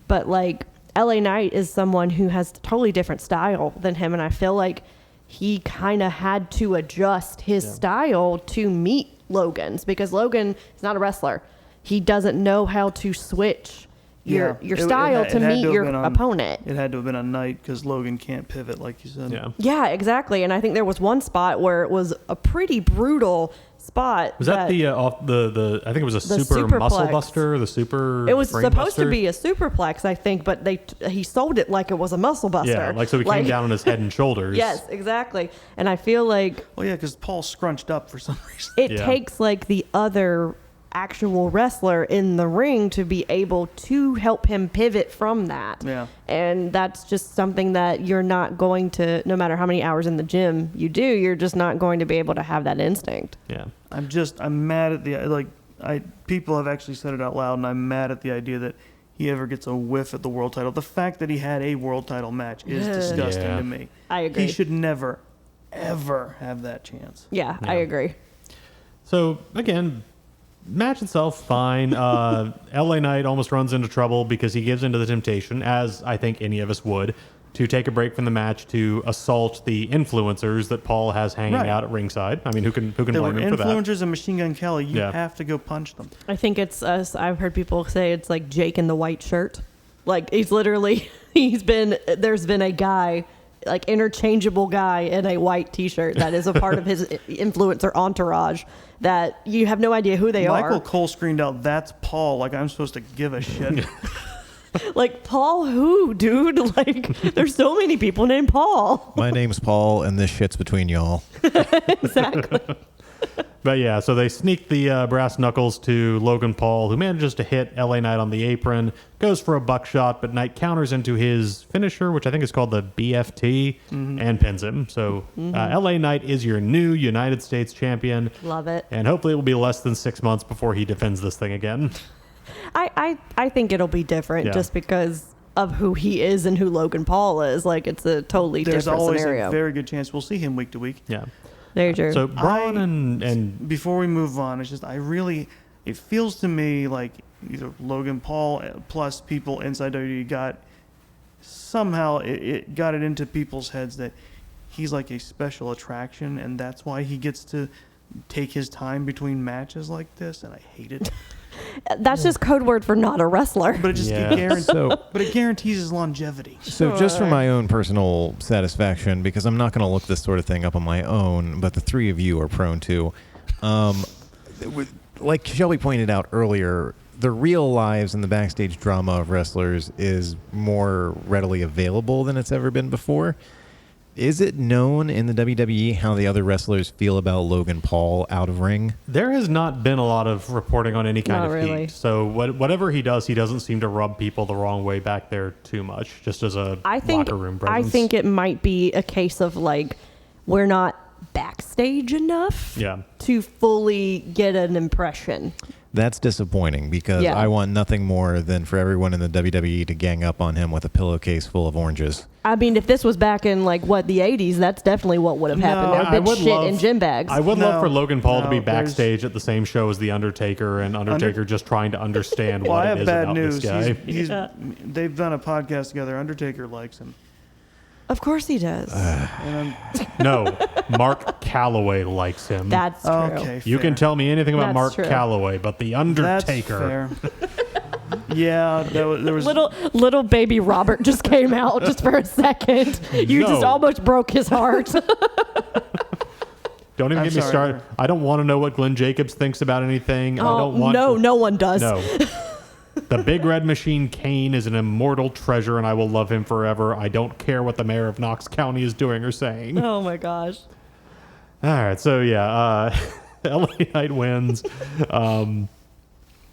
But, like, LA Knight is someone who has a totally different style than him. And I feel like he kind of had to adjust his style to meet Logan's because Logan is not a wrestler. He doesn't know how to switch your It style had to meet have your been on- opponent. It had to have been a Knight because Logan can't pivot like you said. Yeah. Yeah, exactly. And I think there was one spot where it was a pretty brutal spot. Was that the off the? I think it was a The super muscle superplex. buster. The super. It was brain supposed buster? to be a superplex, I think, but he sold it like it was a muscle buster. Yeah, like so he came down on his head and shoulders. Yes, exactly. And I feel like Well, yeah, because Paul scrunched up for some reason. it Yeah. takes like the other actual wrestler in the ring to be able to help him pivot from that. Yeah. And that's just something that you're not going to, no matter how many hours in the gym you do, you're just not going to be able to have that instinct. Yeah. I'm mad at people have actually said it out loud, and I'm mad at the idea that he ever gets a whiff at the world title. The fact that he had a world title match is disgusting Yeah. to me. I agree. He should never, ever have that chance. Yeah, I agree. So again, match itself fine. LA Knight almost runs into trouble because he gives into the temptation, as I think any of us would, to take a break from the match to assault the influencers that Paul has hanging Right. out at ringside. I mean, who can There were blame him for that? influencers and Machine Gun Kelly. You Yeah. have to go punch them. I think it's us. I've heard people say it's like Jake in the white shirt. Like he's literally, there's been a guy, like interchangeable guy in a white t-shirt that is a part of his influencer entourage that you have no idea who they Michael are. Cole screened out, "That's Paul," like I'm supposed to give a shit. Like, Paul who, dude? Like, there's so many people named Paul. My name's Paul, and this shit's between y'all. Exactly. But yeah, so they sneak the brass knuckles to Logan Paul, who manages to hit LA Knight on the apron, goes for a buckshot, but Knight counters into his finisher, which I think is called the BFT, and pins him. So LA Knight is your new United States champion. Love it. And hopefully it will be less than 6 months before he defends this thing again. I think it'll be different Yeah. just because of who he is and who Logan Paul is. Like, it's a totally There's different always scenario. a very good chance we'll see him week to week. Yeah. Very true. So Braun and Before we move on, it's just it feels to me like either Logan Paul plus people inside WWE got somehow it got it into people's heads that he's like a special attraction, and that's why he gets to take his time between matches like this, and I hate it. That's just code word for not a wrestler. But it just Yeah. it guarantees his longevity. So just for my own personal satisfaction, because I'm not going to look this sort of thing up on my own, but the three of you are prone to, like Shelby pointed out earlier, the real lives and the backstage drama of wrestlers is more readily available than it's ever been before. Is it known in the WWE how the other wrestlers feel about Logan Paul out of ring? there has not been a lot of reporting on any kind Not of really. heat. So whatever he does, he doesn't seem to rub people the wrong way back there too much, just as a locker room presence. I think it might be a case of like we're not backstage enough Yeah. to fully get an impression. That's disappointing because Yeah. I want nothing more than for everyone in the WWE to gang up on him with a pillowcase full of oranges. I mean, if this was back in like the 80s, that's definitely what would have happened. There I would would have been shit love- in gym bags. I would love No, for Logan Paul to be no, there's- backstage at the same show as The Undertaker, and Undertaker just trying to understand Well, what I it have is bad about news. this guy. They've done a podcast together. Undertaker likes him. Of course he does. And No, Mark Calloway likes him. That's true. okay, You can fair. tell me anything about That's Mark true. Calloway, but The That's Undertaker. fair. Yeah, there was Little baby Robert just came out just for a second. You just No. almost broke his heart. Don't even I'm get me sorry. started. I don't want to know what Glenn Jacobs thinks about anything. I don't want no one does. No. The Big Red Machine Kane is an immortal treasure, and I will love him forever. I don't care what the mayor of Knox County is doing or saying. Oh my gosh. All right, so yeah, LA Knight wins.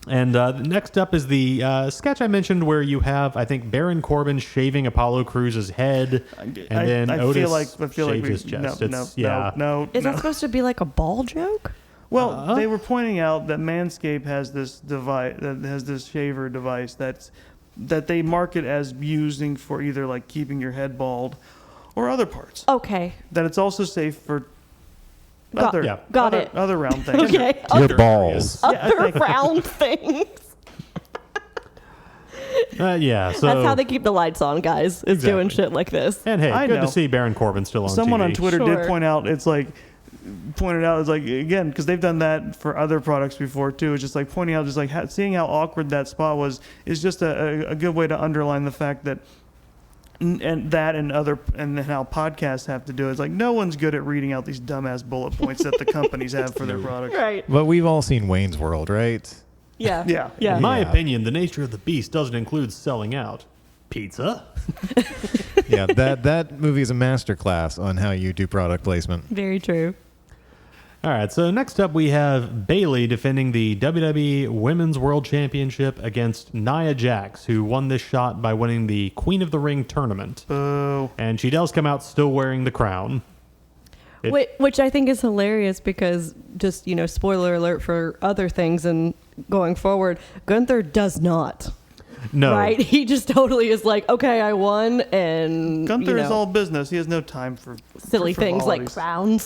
And next up is the sketch I mentioned where you have, I think, Baron Corbin shaving Apollo Crews' head, and then I Otis feel like shaves we, his chest. No, It's, yeah. no. Is that supposed to be like a ball joke? Well, they were pointing out that Manscaped has this device that has this shaver device that they market as using for either like keeping your head bald or other parts. Okay. That it's also safe for Got- other yeah. got other, it. other round things. Okay. Your balls. Yeah, I Other think- round things. Yeah, so That's how they keep the lights on, guys. Is doing Exactly. shit like this. and hey, I good know. to see Baron Corbin still on Someone TV. on Twitter Sure. did point out it's like again because they've done that for other products before too. It's just like pointing out just like seeing how awkward that spot was is just a good way to underline the fact that and how podcasts have to do it. It's like no one's good at reading out these dumbass bullet points that the companies have for their products. Right. But we've all seen Wayne's World, right? Yeah. Yeah. Yeah. In my Yeah. opinion, the nature of the beast doesn't include selling out. Pizza? Yeah, that movie is a masterclass on how you do product placement. Very true. All right, so next up we have Bayley defending the WWE Women's World Championship against Nia Jax, who won this shot by winning the Queen of the Ring tournament. Boo. And she does come out still wearing the crown. It- Which I think is hilarious because just, spoiler alert for other things and going forward, Gunther does not. No. Right? He just totally is like, okay, I won, and Gunther is all business. He has no time for silly for things like frivolities.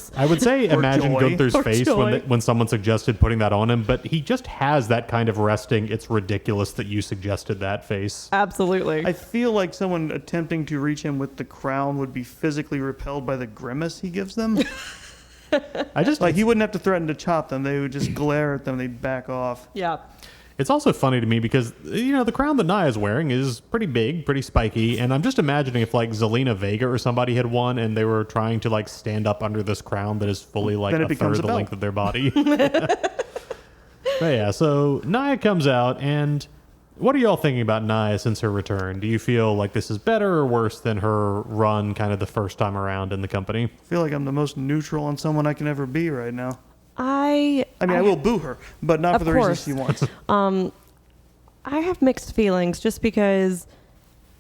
crowns. I would say Or imagine joy. Gunther's Or face joy. when someone suggested putting that on him, but he just has that kind of resting, it's ridiculous that you suggested that face. Absolutely. I feel like someone attempting to reach him with the crown would be physically repelled by the grimace he gives them. I just Like he wouldn't have to threaten to chop them; they would just glare at them. They'd back off. yeah. It's also funny to me because, the crown that Nia is wearing is pretty big, pretty spiky, and I'm just imagining if, like, Zelina Vega or somebody had won and they were trying to, like, stand up under this crown that is fully, like, Then it a third becomes of a the belt. length of their body. But yeah, so Nia comes out, and What are y'all thinking about Nia since her return? Do you feel like this is better or worse than her run kind of the first time around in the company? I feel like I'm the most neutral on someone I can ever be right now. I will boo her, but not Of for the course. reasons she wants. I have mixed feelings just because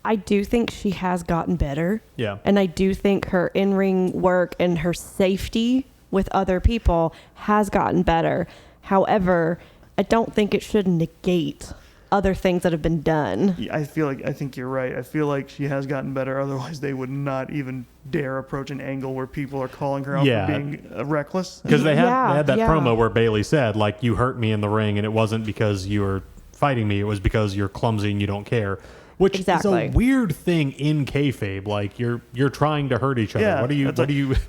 I do think she has gotten better. Yeah. And I do think her in-ring work and her safety with other people has gotten better. However, I don't think it should negate other things that have been done. I think you're right. I feel like she has gotten better. Otherwise, they would not even dare approach an angle where people are calling her out Yeah. for being reckless. Because they had that Yeah. promo where Bailey said, like, you hurt me in the ring, and it wasn't because you were fighting me. It was because you're clumsy and you don't care. Which Exactly. is a weird thing in kayfabe. Like, you're trying to hurt each other. Yeah,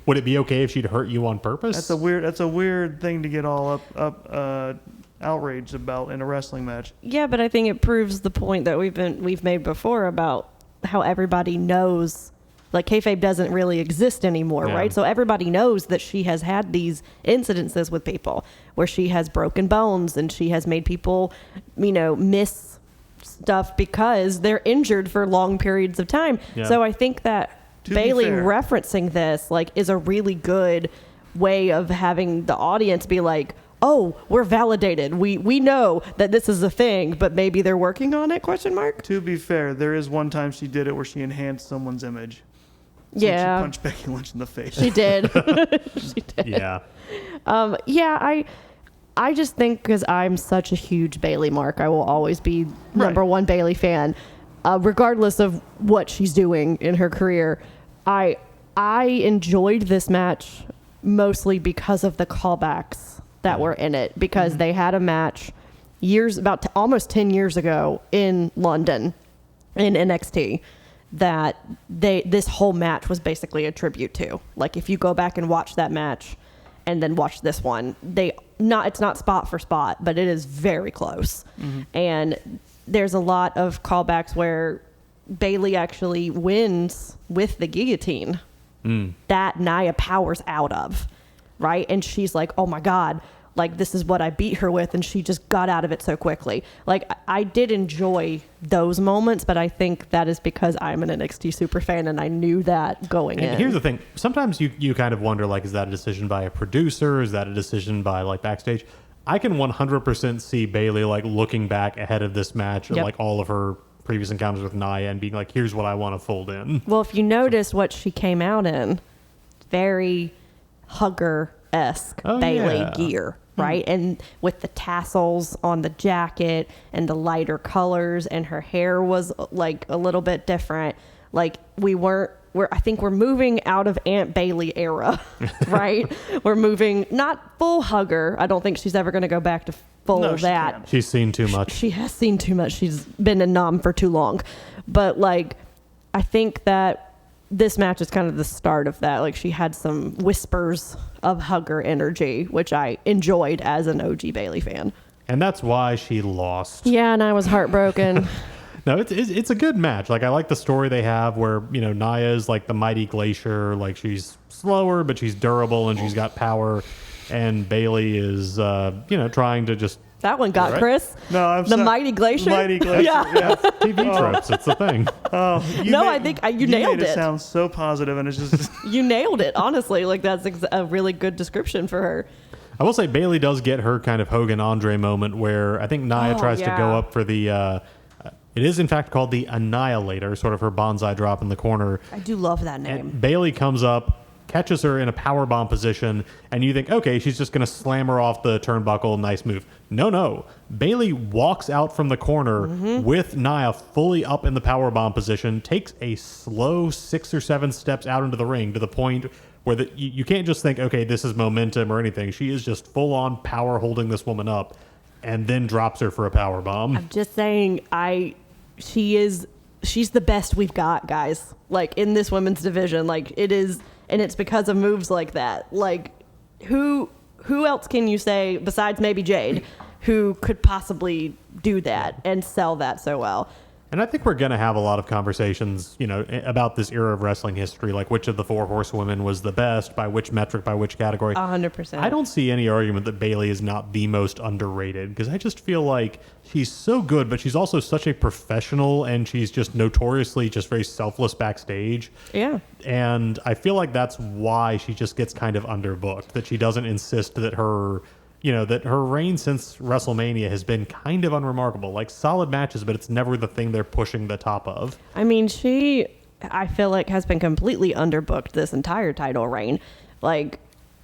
Would it be okay if she'd hurt you on purpose? That's a weird thing to get all up outraged about in a wrestling match. Yeah, but I think it proves the point that we've made before about how everybody knows, like, kayfabe doesn't really exist anymore, Yeah. right? So everybody knows that she has had these incidences with people where she has broken bones and she has made people, miss stuff because they're injured for long periods of time. Yeah. So I think that To be Bailey fair. referencing this, like, is a really good way of having the audience be like, oh, we're validated. We know that this is a thing, but maybe they're working on it, question mark? To be fair, there is one time she did it where she enhanced someone's image. It's when Yeah. She punched Becky Lynch in the face. She did. She did. Yeah. I just think because I'm such a huge Bailey mark, I will always be number one Bailey fan, regardless of what she's doing in her career. I enjoyed this match mostly because of the callbacks that were in it, because they had a match almost 10 years ago in London in NXT that this whole match was basically a tribute to. Like, if you go back and watch that match and then watch this one, it's not spot for spot, but it is very close. And there's a lot of callbacks where Bailey actually wins with the guillotine that Nia powers out of, right? And she's like, oh my God, like, this is what I beat her with, and she just got out of it so quickly. Like, I did enjoy those moments, but I think that is because I'm an NXT super fan, and I knew that going in. And here's the thing. Sometimes you kind of wonder, like, is that a decision by a producer? Is that a decision by, like, backstage? I can 100% see Bailey, like, looking back ahead of this match and, Yep. like, all of her previous encounters with Nia and being like, here's what I want to fold in. Well, if you notice what she came out in, very hugger-esque Bailey yeah. gear, right? And with the tassels on the jacket and the lighter colors, and her hair was like a little bit different. Like, I think we're moving out of Aunt Bailey era, right? We're moving, not full hugger. I don't think she's ever going to go back to full No, she that. can't. She's seen too much. She has seen too much. She's been in Nom for too long. But, like, I think that this match is kind of the start of that. Like, she had some whispers of hugger energy, which I enjoyed as an OG Bailey fan. And that's why she lost. Yeah, and I was heartbroken. No, it's a good match. Like, I like the story they have where, Nia is like the mighty glacier. Like, she's slower, but she's durable and she's got power. And Bailey is, trying to just That one got Right. Chris. No, I'm The sorry. Mighty Glacier? Mighty Glacier. Yeah. TV tropes. It's the thing. I think you nailed made it. It sound so positive, and it's just You nailed it, honestly. Like, that's a really good description for her. I will say Bailey does get her kind of Hogan Andre moment where I think Nia tries to go yeah. up for the. It is in fact called the Annihilator, sort of her bonsai drop in the corner. I do love that name. And Bailey comes up, catches her in a powerbomb position, and you think, okay, she's just going to slam her off the turnbuckle. Nice move. No. Bailey walks out from the corner with Nia fully up in the powerbomb position, takes a slow 6 or 7 steps out into the ring to the point where you can't just think, okay, this is momentum or anything. She is just full on power holding this woman up and then drops her for a powerbomb. I'm just saying, she's the best we've got, guys. Like, in this women's division, like, it is, and it's because of moves like that. Like, who else can you say besides maybe Jade who could possibly do that and sell that so well? And I think we're going to have a lot of conversations, about this era of wrestling history, like which of the 4 horsewomen was the best, by which metric, by which category. 100%. I don't see any argument that Bayley is not the most underrated, because I just feel like she's so good, but she's also such a professional, and she's just notoriously just very selfless backstage. Yeah. And I feel like that's why she just gets kind of underbooked, that she doesn't insist that her reign since WrestleMania has been kind of unremarkable. Like, solid matches, but it's never the thing they're pushing the top of. I mean, I feel like, has been completely underbooked this entire title reign. Like,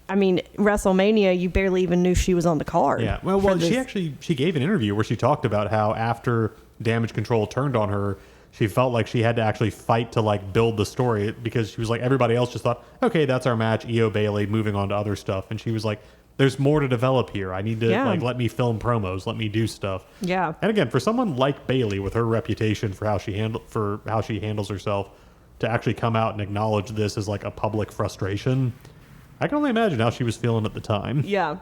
I mean, WrestleMania, you barely even knew she was on the card. Yeah. Well, she gave an interview where she talked about how after Damage Control turned on her, she felt like she had to actually fight to like build the story, because she was like, everybody else just thought, okay, that's our match, Io Bayley, moving on to other stuff. And she was like, there's more to develop here. I need to let me film promos, let me do stuff. Yeah. And again, for someone like Bayley, with her reputation for how she handles herself, to actually come out and acknowledge this as like a public frustration, I can only imagine how she was feeling at the time. Yeah.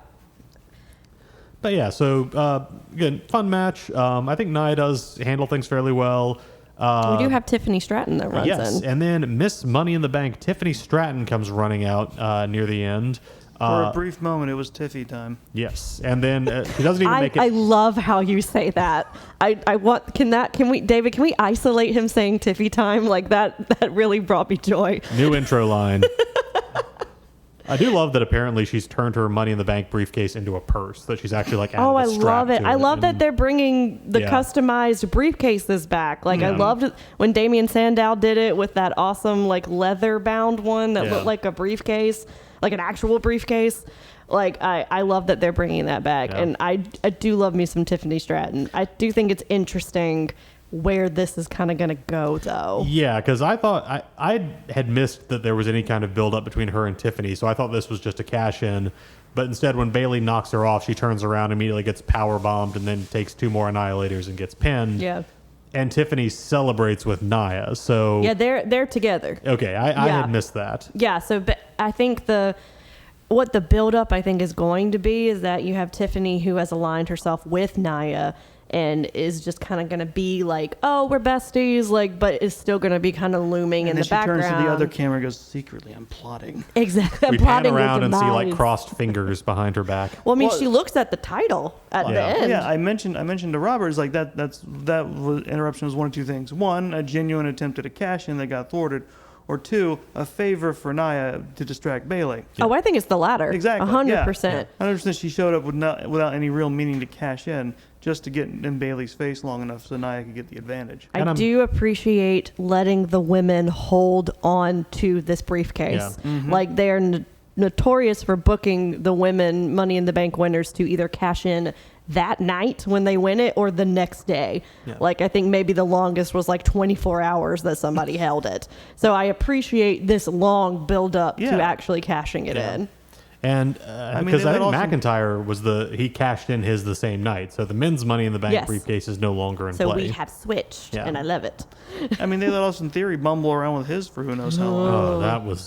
But yeah, so again, fun match. I think Nia does handle things fairly well. We do have Tiffany Stratton that runs in. And then Miss Money in the Bank, Tiffany Stratton, comes running out near the end. For a brief moment, it was Tiffy time. Yes, and then she doesn't even make it. I love how you say that. Can we isolate him saying Tiffy time? Like that really brought me joy. New intro line. I do love that apparently she's turned her Money in the Bank briefcase into a purse, that she's actually like added a strap love it. to I love that they're bringing the customized briefcases back. Like, I loved it when Damien Sandow did it with that awesome like leather bound one that looked like a briefcase, like an actual briefcase. Like, I love that they're bringing that back. And I do love me some Tiffany Stratton. I do think it's interesting where this is kind of going to go, though. Yeah, because I thought I had missed that there was any kind of build up between her and Tiffany, so I thought this was just a cash in. But instead, when Bayley knocks her off, she turns around, immediately gets power bombed, and then takes 2 more annihilators and gets pinned. Yeah. And Tiffany celebrates with Nia. So yeah, they're together. Okay, I had missed that. Yeah, so but I think what the build up I think is going to be is that you have Tiffany, who has aligned herself with Nia and is just kind of going to be like, oh, we're besties, like, but is still going to be kind of looming in the background. And then she turns to the other camera and goes, secretly, I'm plotting. Exactly. We pan around and see like crossed fingers behind her back. Well, I mean, she looks at the title at the end. Yeah, I mentioned to Robert, it's like that interruption was one of 2 things. 1, a genuine attempt at a cash-in that got thwarted. Or 2, a favor for Nia to distract Bayley. Oh, I think it's the latter. Exactly. 100%. Yeah. 100% she showed up without any real meaning to cash in, just to get in Bayley's face long enough so Nia could get the advantage. I do appreciate letting the women hold on to this briefcase. Yeah. Mm-hmm. Like, they're notorious for booking the women Money in the Bank winners to either cash in that night when they win it or the next day. Yeah. Like, I think maybe the longest was like 24 hours that somebody held it. So I appreciate this long build up to actually cashing it in. And because I think McIntyre he cashed in his the same night. So the men's Money in the Bank briefcase is no longer in play. So we have switched, and I love it. I mean, they let Austin Theory bumble around with his for who knows how long.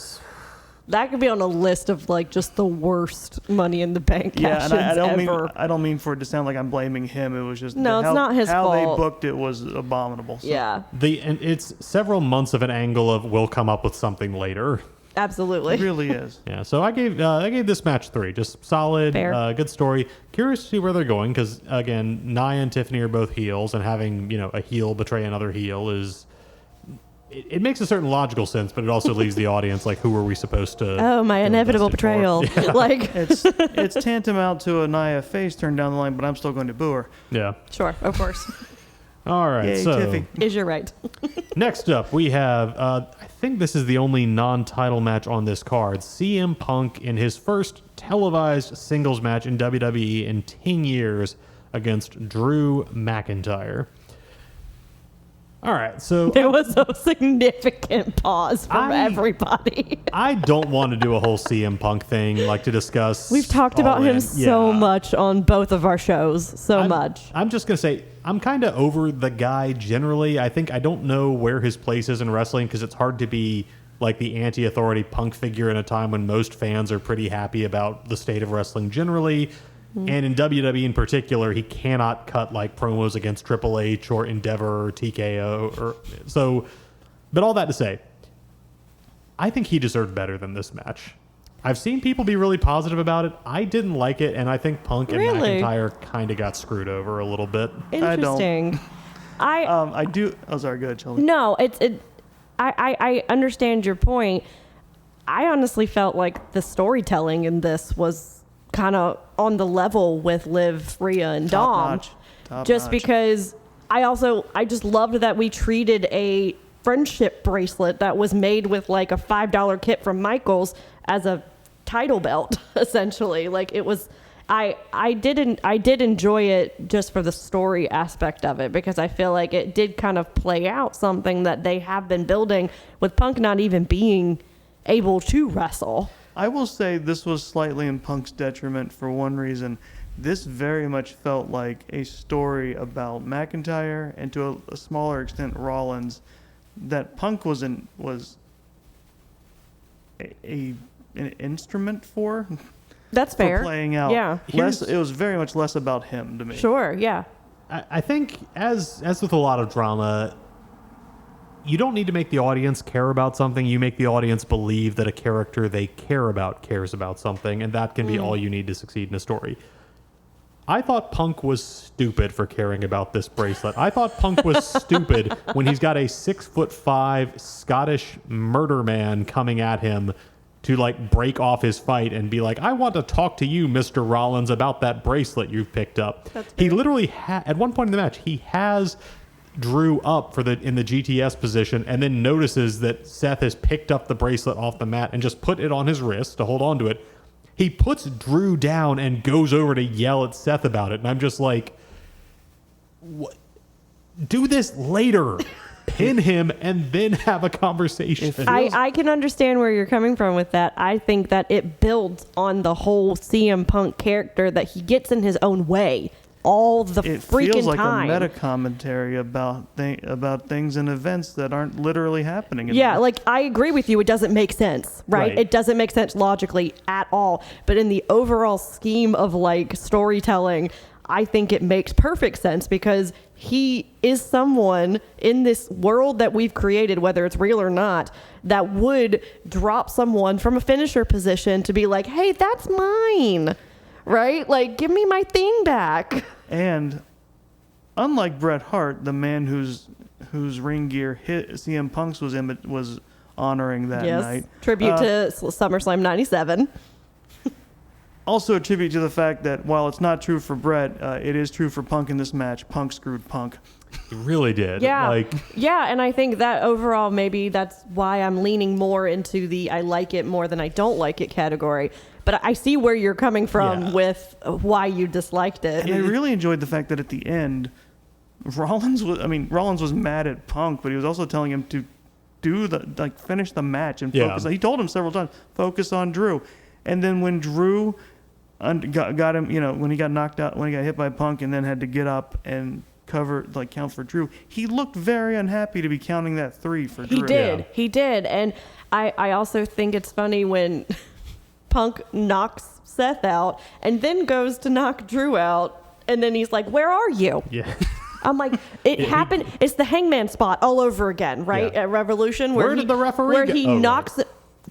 That could be on a list of like just the worst Money in the Bank cash-ins ever. I don't mean for it to sound like I'm blaming him. It was just it's not his how fault. they booked it was abominable. So. Yeah. And it's several months of an angle of we'll come up with something later. Absolutely. It really is. Yeah. So I gave this match 3, just solid, good story. Curious to see where they're going, because again, Nia and Tiffany are both heels, and having a heel betray another heel is. It makes a certain logical sense, but it also leaves the audience like, who are we supposed to? Oh, my inevitable betrayal! Yeah. Like it's tantamount to a Nia face turned down the line, but I'm still going to boo her. Yeah. Sure, of course. All right. Yay, so Tiffy. Is you're right. Next up, we have. I think this is the only non-title match on this card. CM Punk in his first televised singles match in WWE in 10 years against Drew McIntyre. All right, so there was a significant pause from everybody. I don't want to do a whole CM Punk thing, like to discuss. We've talked about him so much on both of our shows, much. I'm just gonna say I'm kind of over the guy generally. I don't know where his place is in wrestling, because it's hard to be like the anti-authority Punk figure in a time when most fans are pretty happy about the state of wrestling generally. And in WWE in particular, he cannot cut like promos against Triple H or Endeavor or TKO but all that to say, I think he deserved better than this match. I've seen people be really positive about it. I didn't like it, and I think Punk and McIntyre kind of got screwed over a little bit. Interesting. I do. Oh, sorry. Go ahead, Shelby. No, I understand your point. I honestly felt like the storytelling in this was kind of on the level with Liv, Rhea, and Dom. Top just notch. because I just loved that we treated a friendship bracelet that was made with like a $5 kit from Michaels as a title belt, essentially. Like it was, I did enjoy it just for the story aspect of it, because I feel like it did kind of play out something that they have been building with Punk not even being able to wrestle. I will say this was slightly in Punk's detriment for one reason. This very much felt like a story about McIntyre and to a smaller extent Rollins, that Punk was an instrument for. That's fair. For playing out. Yeah. It was very much less about him to me. Sure. Yeah. I think as with a lot of drama, you don't need to make the audience care about something. You make the audience believe that a character they care about cares about something, and that can be all you need to succeed in a story. I thought Punk was stupid for caring about this bracelet. I thought Punk was stupid when he's got a 6'5" Scottish murder man coming at him to like break off his fight and be like, I want to talk to you, Mr. Rollins, about that bracelet you've picked up. He literally at one point in the match, he has Drew up in the GTS position and then notices that Seth has picked up the bracelet off the mat and just put it on his wrist to hold on to it. He puts Drew down and goes over to yell at Seth about it. And I'm just like, what? Do this later. Pin him and then have a conversation. I can understand where you're coming from with that. I think that it builds on the whole CM Punk character that he gets in his own way all the freaking time. It feels like a meta commentary about things and events that aren't literally happening. Yeah, like I agree with you. It doesn't make sense, right? It doesn't make sense logically at all. But in the overall scheme of like storytelling, I think it makes perfect sense, because he is someone in this world that we've created, whether it's real or not, that would drop someone from a finisher position to be like, hey, that's mine. Right? Like, give me my thing back. And unlike Bret Hart, the man whose ring gear CM Punk's was honoring that night. Tribute to SummerSlam 97. Also a tribute to the fact that while it's not true for Bret, it is true for Punk in this match. Punk screwed Punk. He really did. Yeah. Yeah, and I think that overall maybe that's why I'm leaning more into the I like it more than I don't like it category. But I see where you're coming from with why you disliked it. And I really enjoyed the fact that at the end, Rollins was mad at Punk, but he was also telling him to finish the match and focus. He told him several times, focus on Drew. And then when Drew got him, when he got knocked out, when he got hit by Punk and then had to get up and count for Drew, he looked very unhappy to be counting that 3 for Drew. He did. And I also think it's funny when Punk knocks Seth out and then goes to knock Drew out, and then he's like, where are you? Yeah. I'm like, it happened. It's the hangman spot all over again, right? At Revolution, where did the referee where go? he knocks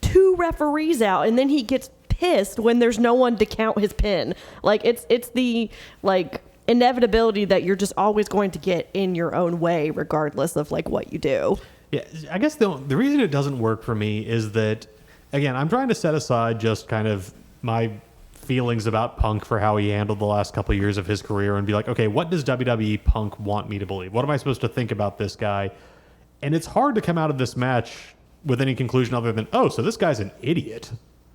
2 referees out, and then he gets pissed when there's no one to count his pin. Like it's the like inevitability that you're just always going to get in your own way, regardless of like what you do. Yeah, I guess the reason it doesn't work for me is that, again, I'm trying to set aside just kind of my feelings about Punk for how he handled the last couple of years of his career and be like, okay, what does WWE Punk want me to believe? What am I supposed to think about this guy? And it's hard to come out of this match with any conclusion other than, oh, so this guy's an idiot.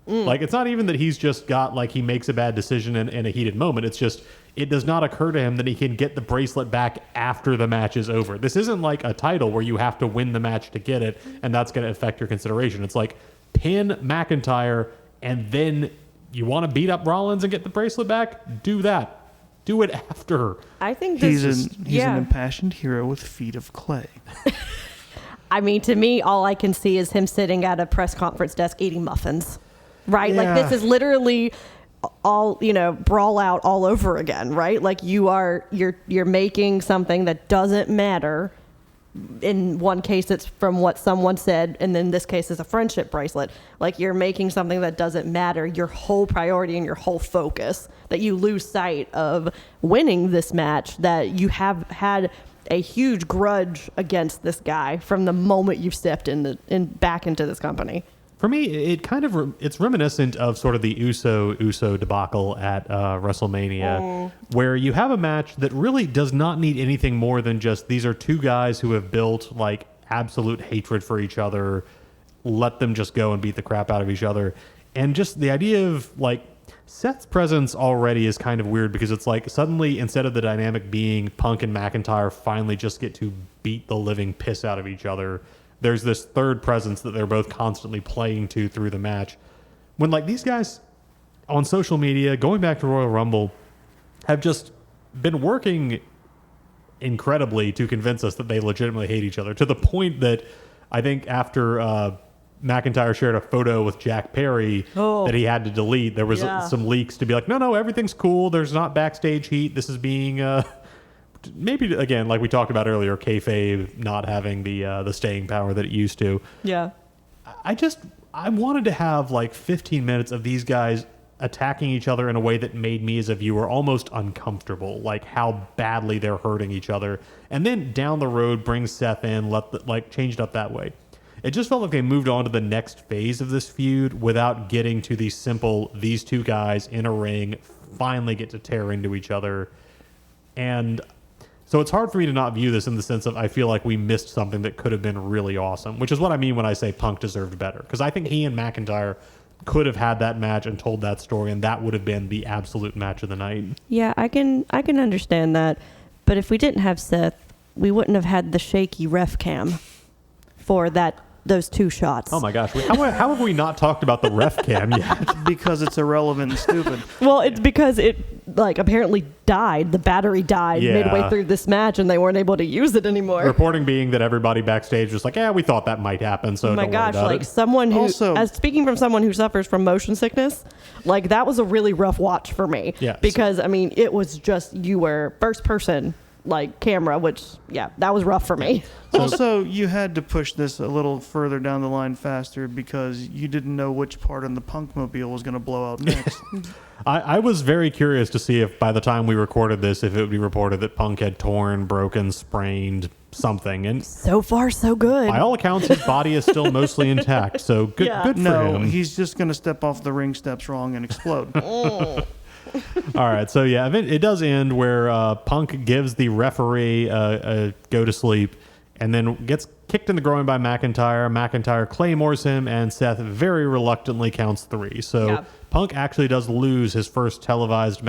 Like, it's not even that he's just got, like, he makes a bad decision in a heated moment. It's just, it does not occur to him that he can get the bracelet back after the match is over. This isn't like a title where you have to win the match to get it, and that's going to affect your consideration. It's like, pin McIntyre, and then you want to beat up Rollins and get the bracelet back? Do that. Do it after. I think he's an impassioned hero with feet of clay. I mean, to me, all I can see is him sitting at a press conference desk eating muffins. Right? Yeah. Like, this is literally all, brawl out all over again, right? Like you're making something that doesn't matter. In one case, it's from what someone said, and in this case, it's a friendship bracelet. Like you're making something that doesn't matter, your whole priority and your whole focus, that you lose sight of winning this match, that you have had a huge grudge against this guy from the moment you stepped back into this company. For me, it kind of it's reminiscent of sort of the Uso debacle at WrestleMania, where you have a match that really does not need anything more than just these are two guys who have built like absolute hatred for each other. Let them just go and beat the crap out of each other, and just the idea of like Seth's presence already is kind of weird because it's like suddenly instead of the dynamic being Punk and McIntyre finally just get to beat the living piss out of each other. There's this third presence that they're both constantly playing to through the match. When like these guys on social media, going back to Royal Rumble, have just been working incredibly to convince us that they legitimately hate each other, to the point that I think after McIntyre shared a photo with Jack Perry that he had to delete, there was some leaks to be like, no, everything's cool. There's not backstage heat. This is being... maybe again, like we talked about earlier, kayfabe not having the staying power that it used to. Yeah. I wanted to have like 15 minutes of these guys attacking each other in a way that made me as a viewer almost uncomfortable, like how badly they're hurting each other. And then down the road, bring Seth in, change it up that way. It just felt like they moved on to the next phase of this feud without getting to these two guys in a ring finally get to tear into each other. And so it's hard for me to not view this in the sense of I feel like we missed something that could have been really awesome, which is what I mean when I say Punk deserved better. Because I think he and McIntyre could have had that match and told that story, and that would have been the absolute match of the night. Yeah, I can understand that. But if we didn't have Seth, we wouldn't have had the shaky ref cam for those two shots. Oh my gosh. How have we not talked about the ref cam yet? Because it's irrelevant and stupid. Well, it's because it apparently died. The battery died midway through this match and they weren't able to use it anymore. Reporting being that everybody backstage was like, we thought that might happen. So oh my gosh, someone who, as speaking from someone who suffers from motion sickness, that was a really rough watch for me. Yeah. Because it was just, you were first person camera, which that was rough for me. Also, you had to push this a little further down the line faster because you didn't know which part in the Punkmobile was going to blow out next. I was very curious to see if by the time we recorded this, if it would be reported that Punk had torn, broken, sprained something. And so far, so good. By all accounts, his body is still mostly intact. So good for him. No, he's just going to step off the ring steps wrong and explode. All right, so it does end where Punk gives the referee a go to sleep and then gets kicked in the groin by McIntyre. McIntyre claymores him, and Seth very reluctantly counts 3. So Punk actually does lose his first televised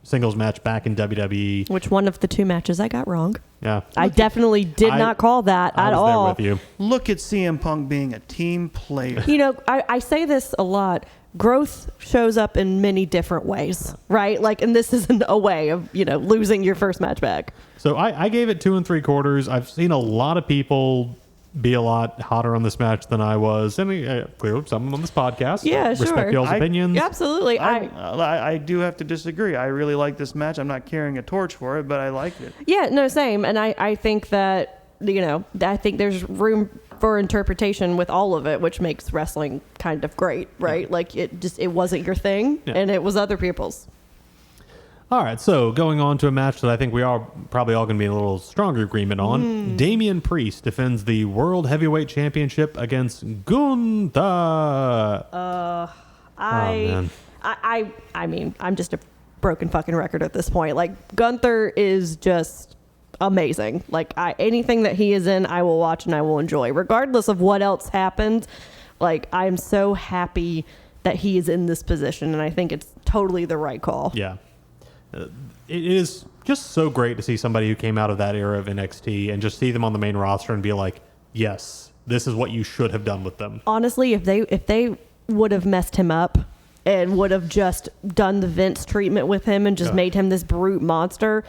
singles match back in WWE. Which one of the two matches I got wrong. Yeah. I definitely did not call that at all. I was there with you. Look at CM Punk being a team player. I say this a lot. Growth shows up in many different ways, right? And this isn't a way of, losing your first match back. So I gave it 2 3/4. I've seen a lot of people be a lot hotter on this match than I was. I mean, clearly someone on this podcast. Yeah, respect y'all's opinions. Absolutely. I do have to disagree. I really like this match. I'm not carrying a torch for it, but I liked it. Yeah, no, same. And I think that, I think there's room for interpretation with all of it, which makes wrestling kind of great, right? Yeah. It wasn't your thing, and it was other people's. All right, so going on to a match that I think we are probably all going to be in a little stronger agreement on. Damian Priest defends the World Heavyweight Championship against Gunther. I mean, I'm just a broken fucking record at this point. Gunther is just amazing. Anything that he is in, I will watch and I will enjoy, regardless of what else happened. I'm so happy that he is in this position, and I think it's totally the right call. Yeah. It is just so great to see somebody who came out of that era of NXT and just see them on the main roster and be like, yes, this is what you should have done with them. Honestly, if they would have messed him up and would have just done the Vince treatment with him and just made him this brute monster,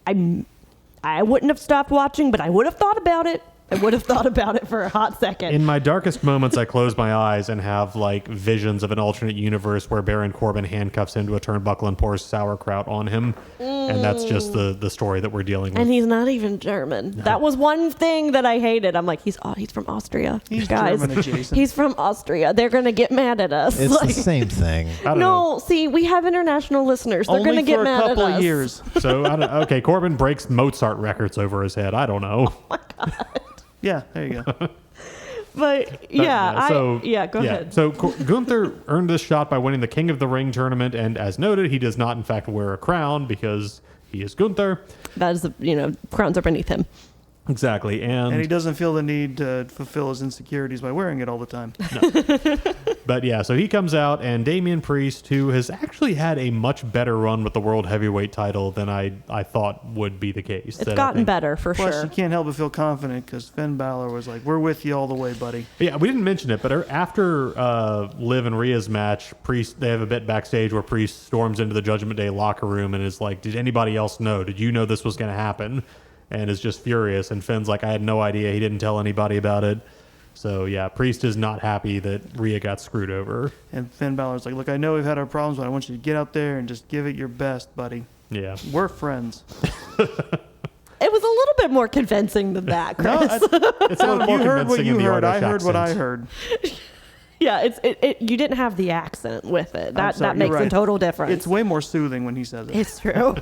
I wouldn't have stopped watching, but I would have thought about it. I would have thought about it for a hot second. In my darkest moments, I close my eyes and have like visions of an alternate universe where Baron Corbin handcuffs him to a turnbuckle and pours sauerkraut on him, and that's just the story that we're dealing with. And he's not even German. That was one thing that I hated. I'm like, he's from Austria. He's guys. German adjacent. He's from Austria. They're gonna get mad at us. It's the same thing. I don't know. No, see, we have international listeners. They're Only gonna get for a mad couple at us. of years. So okay, Corbin breaks Mozart records over his head. I don't know. Yeah, there you go. But Go ahead. So Gunther earned this shot by winning the King of the Ring tournament, and as noted, he does not in fact wear a crown because he is Gunther. That is, crowns are beneath him. Exactly, And he doesn't feel the need to fulfill his insecurities by wearing it all the time. But yeah, so he comes out, and Damian Priest, who has actually had a much better run with the World Heavyweight title than I thought would be the case. It's gotten better for Plus, sure. you can't help but feel confident because Finn Balor was like, "We're with you all the way, buddy." Yeah, we didn't mention it, but after Liv and Rhea's match, Priest, they have a bit backstage where Priest storms into the Judgment Day locker room and is like, "Did anybody else know? Did you know this was going to happen?" And is just furious. And Finn's like, "I had no idea. He didn't tell anybody about it." So yeah, Priest is not happy that Rhea got screwed over. And Finn Balor's like, "Look, I know we've had our problems, but I want you to get out there and just give it your best, buddy. Yeah. We're friends." It was a little bit more convincing than that, Chris. It sounded more You heard what convincing you in the heard. I Irish heard what I accent. heard. Yeah, you didn't have the accent with it. I'm That sorry, makes you're a right. total difference. It's way more soothing when he says it. It's true.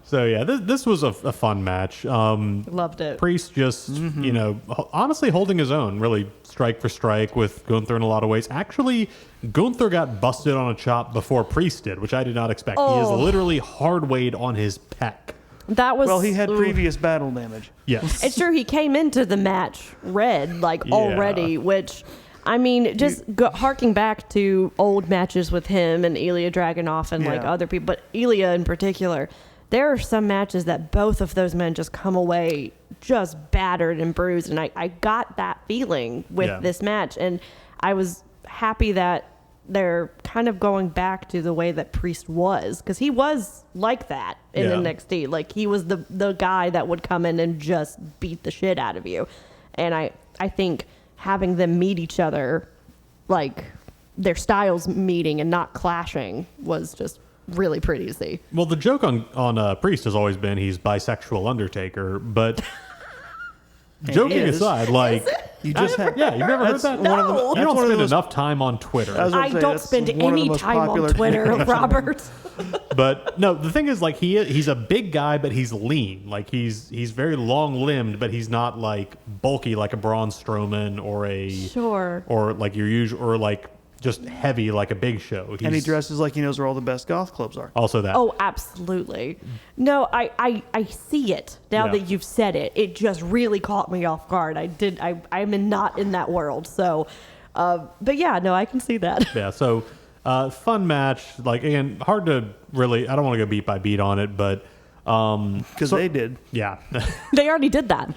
So yeah, this was a fun match. Loved it. Priest just, honestly holding his own, really strike for strike with Gunther in a lot of ways. Actually, Gunther got busted on a chop before Priest did, which I did not expect. He is literally hard weighed on his pec. That was Well, he had previous battle damage. Yes. It's true. He came into the match red, Yeah. already, which, I mean, just harking back to old matches with him and Ilya Dragunov and Yeah. other people, but Ilya in particular, there are some matches that both of those men just come away just battered and bruised. And I got that feeling with this match. And I was happy that they're kind of going back to the way that Priest was, because he was like that in NXT. Like, he was the guy that would come in and just beat the shit out of you. And I think having them meet each other, like their styles meeting and not clashing, was just really pretty to see. Well, the joke on Priest has always been he's bisexual Undertaker, but joking is. aside, like You just had, yeah, you've never heard That's that? one of the- No. You that's don't one of spend those- enough time on Twitter. I was I gonna say, don't that's spend one of the any most time on popular Twitter, things. Robert. But no, the thing is, like, he's a big guy, but he's lean. Like, he's very long limbed, but he's not like bulky like a Braun Strowman or like your usual, or like just heavy like a Big Show. And he dresses like he knows where all the best golf clubs are. Also that. Oh, absolutely. No, I see it now Yeah. that you've said it. It just really caught me off guard. I'm not in that world. So, but yeah, no, I can see that. Yeah, so fun match. Like, again, hard to really, I don't want to go beat by beat on it, but Because they did. yeah. They already did that.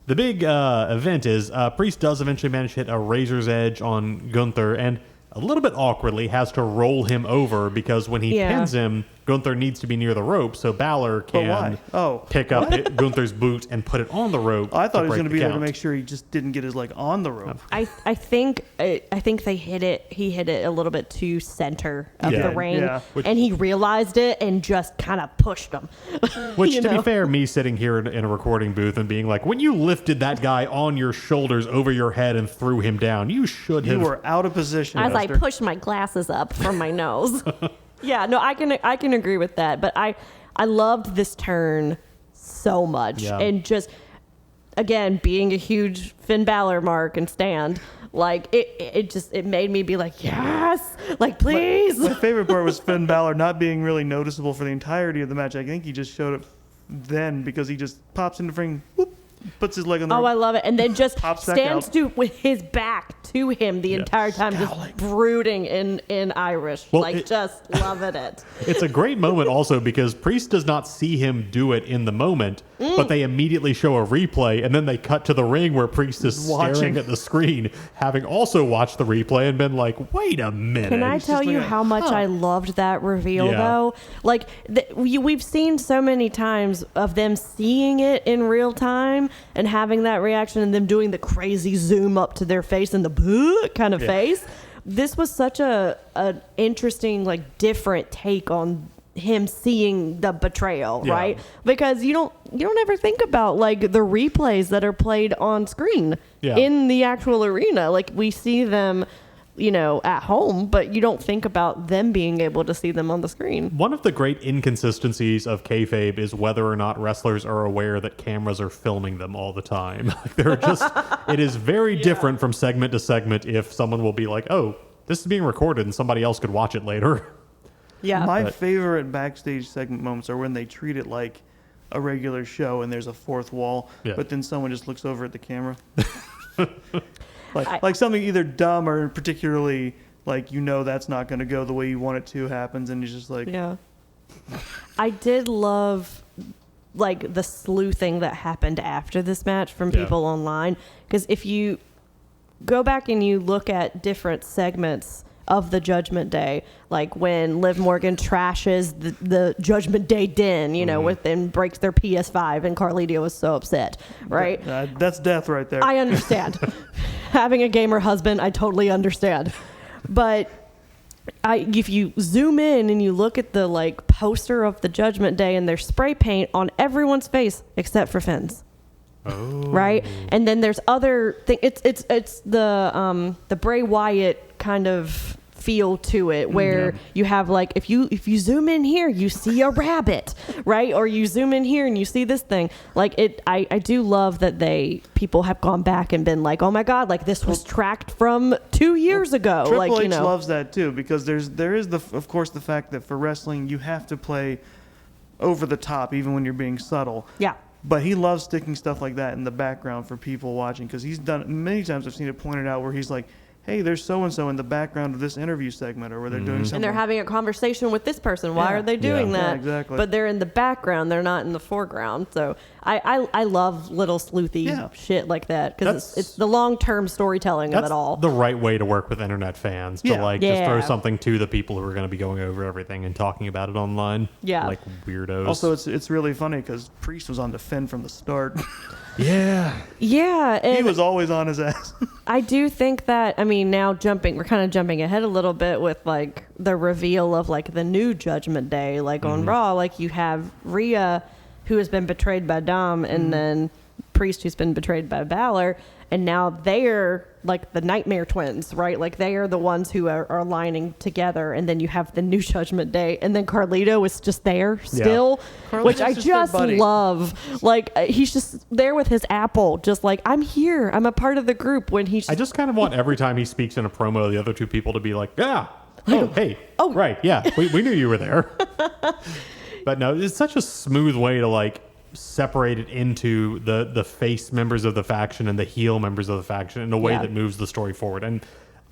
The big event is Priest does eventually manage to hit a razor's edge on Gunther, and a little bit awkwardly has to roll him over because when he pins him, Gunther needs to be near the rope so Balor can why? Oh. pick up Gunther's boot and put it on the rope. I thought he was going to be there to make sure he just didn't get his leg on the rope. I think they hit it. He hit it a little bit too center of Yeah. the ring, Yeah. and he realized it and just kind of pushed him. Which, you to be know? fair, me sitting here in a recording booth and being like, when you lifted that guy on your shoulders over your head and threw him down, you should have. You were out of position. As I Buster. pushed my glasses up from my nose. Yeah, no, I can agree with that. But I loved this turn so much, Yeah. and just again being a huge Finn Balor mark and stand, like it made me be like, yes, like please. My favorite part was Finn Balor not being really noticeable for the entirety of the match. I think he just showed up then because he just pops in the ring, whoop, puts his leg on the Oh, rope. I love it. And then just Pops back stands out. with his back to him the entire time, just brooding in Irish. Well, just loving it. It's a great moment also because Priest does not see him do it in the moment, but they immediately show a replay, and then they cut to the ring where Priest is staring Watching. at the screen, having also watched the replay and been like, wait a minute. Can I tell you how much I loved that reveal, Yeah. though? Like, we've seen so many times of them seeing it in real time, and having that reaction and them doing the crazy zoom up to their face and the kind of face. This was such an interesting, like, different take on him seeing the betrayal, right? Because you don't ever think about, like, the replays that are played on screen in the actual arena. Like, we see them, you know, at home, but you don't think about them being able to see them on the screen. One of the great inconsistencies of kayfabe is whether or not wrestlers are aware that cameras are filming them all the time. Like, they're just, it is very different from segment to segment if someone will be like, oh, this is being recorded and somebody else could watch it later. Yeah. My favorite backstage segment moments are when they treat it like a regular show and there's a fourth wall, but then someone just looks over at the camera. Like something either dumb or particularly, like, you know, that's not going to go the way you want it to happens, and you're just like... Yeah. I did love, like, the sleuthing that happened after this match from people online, because if you go back and you look at different segments of the Judgment Day, like when Liv Morgan trashes the Judgment Day den, you know, and breaks their PS5, and Carlito was so upset, right? That's death right there. I understand. Having a gamer husband, I totally understand. But if you zoom in and you look at the, like, poster of the Judgment Day, and there's spray paint on everyone's face except for Finn's. Oh. Right? And then there's other things. It's the Bray Wyatt kind of feel to it, where you have, like, if you zoom in here, you see a rabbit, right? Or you zoom in here and you see this thing. Like, I do love that people have gone back and been like, oh my God, like, this was tracked from 2 years ago. Triple like, H you know, loves that too, because there is of course the fact that for wrestling you have to play over the top even when you're being subtle. Yeah. But he loves sticking stuff like that in the background for people watching, because he's done many times. I've seen it pointed out where he's like, hey, there's so-and-so in the background of this interview segment, or where they're doing something. And they're having a conversation with this person. Why are they doing that? Yeah, exactly. But they're in the background. They're not in the foreground. So I love little sleuthy shit like that, because it's the long-term storytelling of it all. The right way to work with internet fans, to just throw something to the people who are going to be going over everything and talking about it online. Yeah. Like weirdos. Also, it's really funny because Priest was on the Finn from the start. Yeah. Yeah. And he was always on his ass. I do think that, I mean, now we're kind of jumping ahead a little bit with, like, the reveal of, like, the new Judgment Day, like, on Raw. Like, you have Rhea, who has been betrayed by Dom, and then Priest, who's been betrayed by Balor, and now they're, like, the Nightmare Twins, right? Like, they are the ones who are aligning together, and then you have the new Judgment Day, and then Carlito is just there still, which I just love. Like, he's just there with his apple, just like, I'm here, I'm a part of the group. When he's, I just kind of want every time he speaks in a promo, the other two people to be like, hey, right, yeah, we knew you were there. But no, it's such a smooth way to, like, separate it into the face members of the faction and the heel members of the faction in a way that moves the story forward. And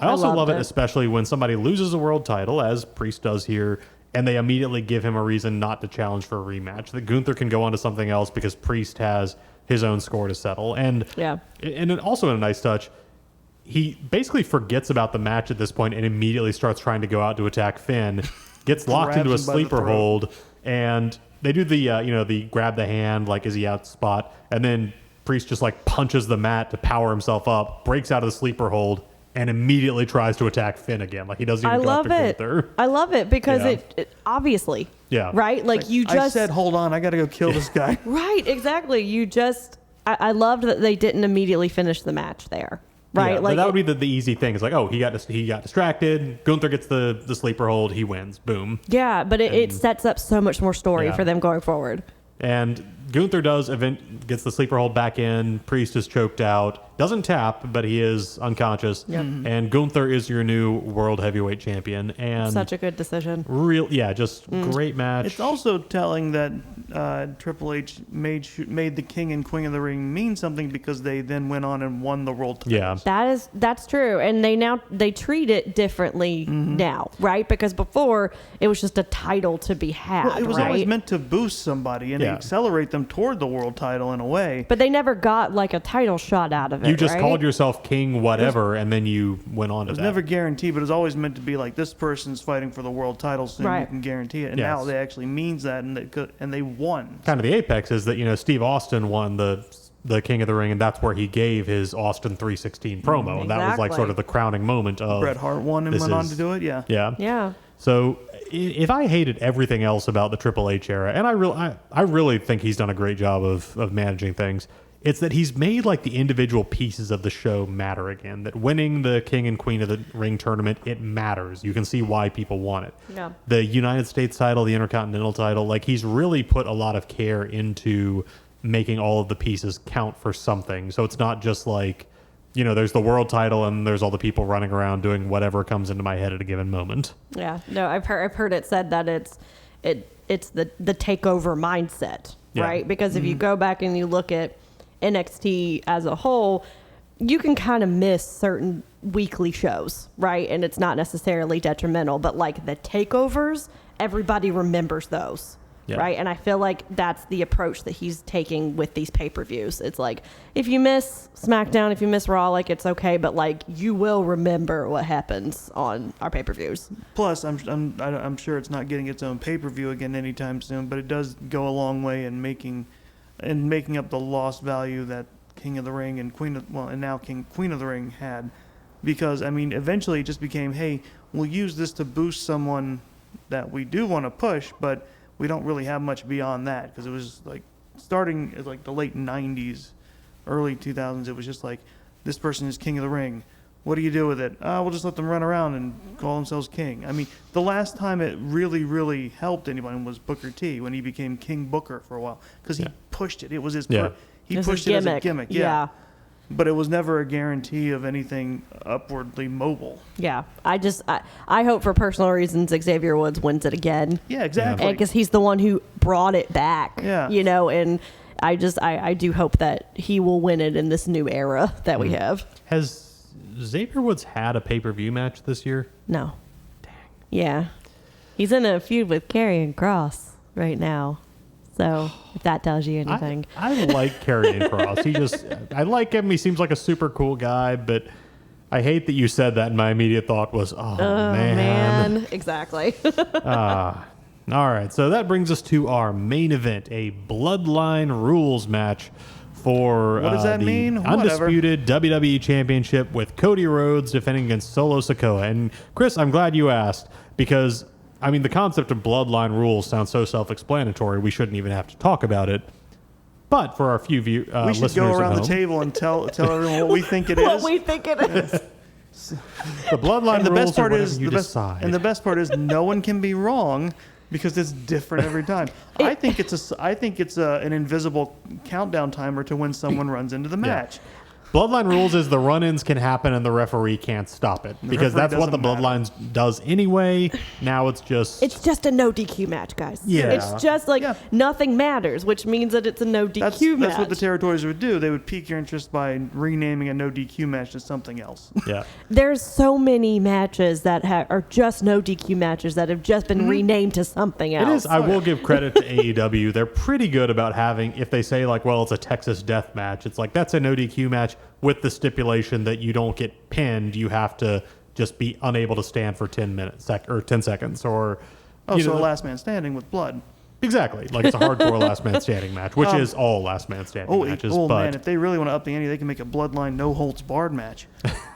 I also love it, especially when somebody loses a world title, as Priest does here, and they immediately give him a reason not to challenge for a rematch. That Gunther can go on to something else because Priest has his own score to settle. And also in a nice touch, he basically forgets about the match at this point and immediately starts trying to go out to attack Finn, gets locked into a sleeper hold, and they do the grab the hand, like, is he out spot, and then Priest just, like, punches the mat to power himself up, breaks out of the sleeper hold, and immediately tries to attack Finn again. Like, he doesn't even go after Gunther. I love it because it obviously, right? Like, you just... I said, hold on, I got to go kill this guy. Right, exactly. You just... I loved that they didn't immediately finish the match there. Right, yeah, like that would be the easy thing. It's like, oh, he got distracted. Gunther gets the sleeper hold. He wins. Boom. Yeah, but it sets up so much more story for them going forward. And Gunther gets the sleeper hold back in. Priest is choked out. Doesn't tap, but he is unconscious. Yep. And Gunther is your new world heavyweight champion. And such a good decision. Just great match. It's also telling that Triple H made the King and Queen of the Ring mean something, because they then went on and won the world titles. Yeah, that's true. And they treat it differently now, right? Because before it was just a title to be had. Well, it was always meant to boost somebody and accelerate them toward the world title in a way. But they never got, like, a title shot out of it. You just called yourself king whatever, and then you went on to that. It was never guaranteed, but it was always meant to be like, this person's fighting for the world title, so you can guarantee it. And now they actually means that, and they won. Kind of the apex is that, Steve Austin won the the King of the Ring, and that's where he gave his Austin 316 promo, and that was like Exactly. sort of the crowning moment of Bret Hart won and this went on is- to do it. Yeah. Yeah. Yeah. So if I hated everything else about the Triple H era, and I really think he's done a great job of managing things, it's that he's made like the individual pieces of the show matter again. That winning the King and Queen of the Ring tournament, it matters. You can see why people want it. Yeah. The United States title, the Intercontinental title, like he's really put a lot of care into making all of the pieces count for something. So it's not just like, you know, there's the world title and there's all the people running around doing whatever comes into my head at a given moment. Yeah. No, I've heard it said that it's the takeover mindset, Yeah. right? Because if you go back and you look at NXT as a whole, you can kind of miss certain weekly shows, right? And it's not necessarily detrimental, but like the takeovers, everybody remembers those. Yeah. Right. And I feel like that's the approach that he's taking with these pay-per-views. It's like, if you miss SmackDown, if you miss Raw, like it's okay, but like you will remember what happens on our pay-per-views. Plus, I'm sure it's not getting its own pay-per-view again anytime soon, but it does go a long way in making up the lost value that King of the Ring and Queen of the Ring had, because I mean, eventually it just became, hey, we'll use this to boost someone that we do want to push, but we don't really have much beyond that, because it was like starting at like the late 90s, early 2000s. It was just like, this person is King of the Ring. What do you do with it? We'll just let them run around and call themselves king. I mean, the last time it really, really helped anyone was Booker T, when he became King Booker for a while, because he pushed it. It was his he It's pushed his it as a gimmick. Yeah. But it was never a guarantee of anything upwardly mobile. Yeah. I hope for personal reasons Xavier Woods wins it again. Yeah, exactly. And because he's the one who brought it back. Yeah. You know, and I do hope that he will win it in this new era that we have. Has Xavier Woods had a pay-per-view match this year? No. Dang. Yeah. He's in a feud with Karrion Kross right now. So if that tells you anything. I like Karrion Kross. I like him. He seems like a super cool guy, but I hate that you said that, and my immediate thought was, oh, man. Exactly. All right, so that brings us to our main event, a Bloodline Rules match for What does that the mean? Whatever. undisputed WWE Championship, with Cody Rhodes defending against Solo Sikoa. And Chris, I'm glad you asked, because I mean, the concept of Bloodline Rules sounds so self-explanatory, we shouldn't even have to talk about it. But for our few we should listeners go around at the home, table and tell everyone what we think it is. What we think it is. the Bloodline And the Rules best part are whatever is you decide. and the best part is no one can be wrong, because it's different every time. I think it's an invisible countdown timer to when someone runs into the match. Bloodline Rules is the run-ins can happen and the referee can't stop it, because referee that's what the doesn't matter. Bloodlines does anyway. Now it's just It's just a no DQ match, guys. Yeah. It's just like Yeah. nothing matters, which means that it's a no DQ match. That's what the territories would do. They would pique your interest by renaming a no DQ match to something else. yeah. There's so many matches that are just no DQ matches that have just been renamed to something else. It is. I will give credit to AEW. They're pretty good about having, if they say like, well, it's a Texas death match, it's like, that's a no DQ match with the stipulation that you don't get pinned. You have to just be unable to stand for 10 seconds, or Oh, you so know, last man standing with blood. exactly, like it's a hardcore last man standing match, which is all last man standing matches. Oh but man, if they really want to up the ante, they can make a bloodline no holds barred match.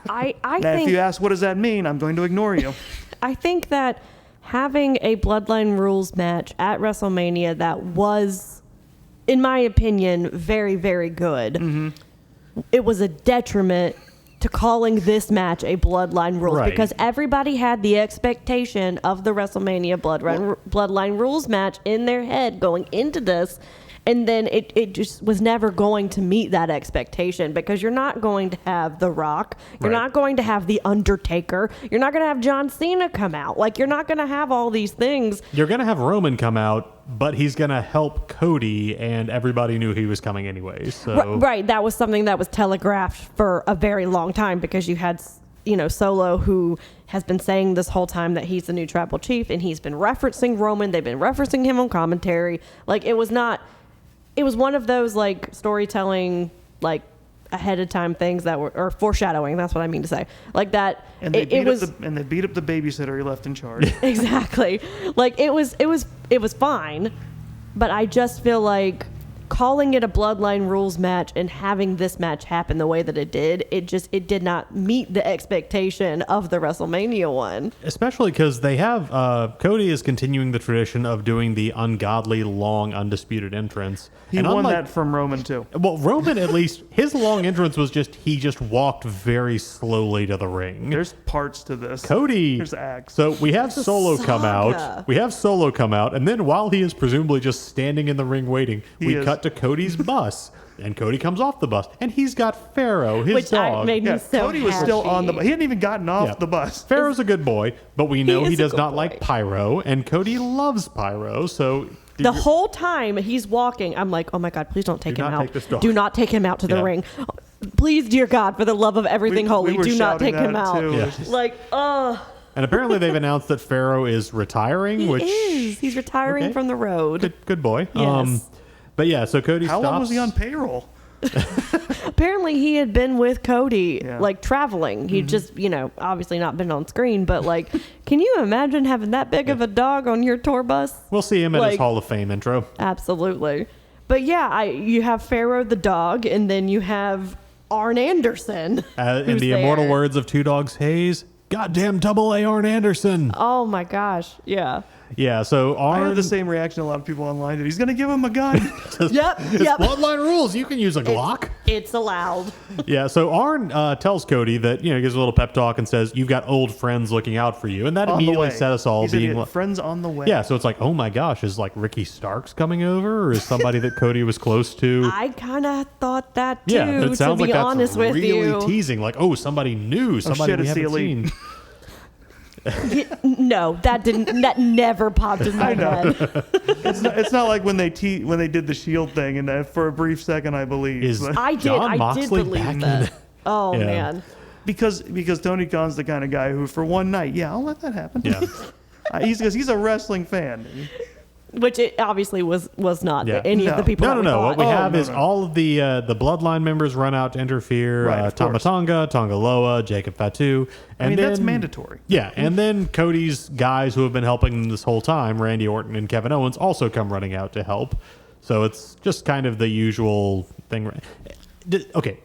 I Now, if think you ask what does that mean, I'm going to ignore you. I think that having a Bloodline Rules match at WrestleMania that was, in my opinion, very, very good, it was a detriment to calling this match a Bloodline Rules, Right. because everybody had the expectation of the WrestleMania Bloodline Rules match in their head going into this. And then it just was never going to meet that expectation, because you're not going to have The Rock. You're Right. not going to have The Undertaker. You're not going to have John Cena come out. Like, you're not going to have all these things. You're going to have Roman come out, but he's going to help Cody, and everybody knew he was coming anyway. So Right. That was something that was telegraphed for a very long time, because you had, Solo, who has been saying this whole time that he's the new tribal chief, and he's been referencing Roman. They've been referencing him on commentary. Like, it was one of those, like, storytelling, like, ahead of time things that were, or foreshadowing. That's what I mean to say. Like that. And they It was beat up the babysitter he left in charge. exactly like it was fine, but I just feel like calling it a Bloodline Rules match and having this match happen the way that it did, it did not meet the expectation of the WrestleMania one. Especially because they have Cody is continuing the tradition of doing the ungodly long undisputed entrance. He won that from Roman too. Well, Roman, at least his long entrance was he just walked very slowly to the ring. There's parts to this. Cody. There's acts. So we have Solo come saga. out. And then while he is presumably just standing in the ring waiting, we cut to Cody's bus. And Cody comes off the bus, and he's got Pharaoh, his dog. Made me so Cody was still on the bus. He hadn't even gotten off the bus. Pharaoh's a good boy, but we know He he is a does good not boy. like pyro, and Cody loves pyro, so... The whole time he's walking, I'm like, oh my God, please don't take Do him not out. take this dog. Do not take him out to the Yeah. ring. Please, dear God, for the love of everything holy, were do not shouting take him that, out. too. Yeah. Like, And apparently they've announced that Pharaoh is retiring, he which... is. He's retiring Okay. from the road. Good boy. Yes. But yeah, so Cody How stops. long was he on payroll? Apparently, he had been with Cody, Yeah. like traveling. He'd just, obviously not been on screen, but like, can you imagine having that big of a dog on your tour bus? We'll see him at his Like- Hall of Fame intro. Absolutely. But yeah, you have Pharaoh the dog, and then you have Arn Anderson. In who's the immortal there. words of Two Dogs Hayes, goddamn double A Arn Anderson. Oh my gosh. Yeah. Yeah, so I Arn... had the same reaction a lot of people online did. He's going to give him a gun. Yep. It's Yep. bloodline rules. You can use a Glock. It's allowed. Yeah, so Arn tells Cody that, gives a little pep talk and says, you've got old friends looking out for you. And that On the immediately way. set us all He said he being had like, friends on the way. yeah, so it's like, oh my gosh, is like Ricky Starks coming over? Or is somebody that Cody was close to? I kind of thought that too, Yeah, it sounds to like be that's honest with really you. teasing. Like, oh, somebody new, somebody shit, we it's the haven't Elite. seen. No, that never popped in my head. It's not like when they did the Shield thing, and for a brief second, I believe. Is but- I did John Moxley believe back in that. it? Oh Yeah. man. because Tony Khan's the kind of guy who, for one night, I'll let that happen. Yeah. He's a wrestling fan. Which it obviously was not Yeah. any of the people. No. that we What we thought. have no, is no. all of the bloodline members run out to interfere. Right, of course. Tamatonga, Tongaloa, Jacob Fatu. And I mean, then, that's mandatory. Yeah, and then Cody's guys who have been helping them this whole time, Randy Orton and Kevin Owens, also come running out to help. So it's just kind of the usual thing. Okay.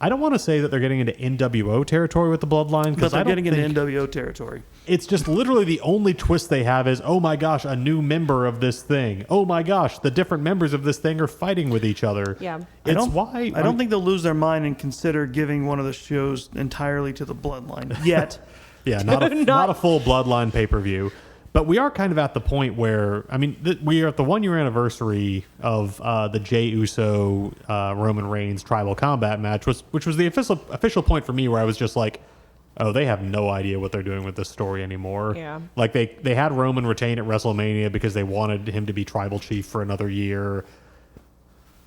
I don't want to say that they're getting into NWO territory with the bloodline, But because they're I don't getting think into NWO territory. it's just literally the only twist they have is, oh my gosh, a new member of this thing. Oh my gosh, the different members of this thing are fighting with each other. Yeah. I don't think they'll lose their mind and consider giving one of the shows entirely to the bloodline yet. Yeah, not a full bloodline pay-per-view. But we are kind of at the point where, I mean, we are at the 1 year anniversary of the Jey Uso Roman Reigns tribal combat match, which was the official point for me where I was just like, oh, they have no idea what they're doing with this story anymore. Yeah. Like they had Roman retain at WrestleMania because they wanted him to be tribal chief for another year,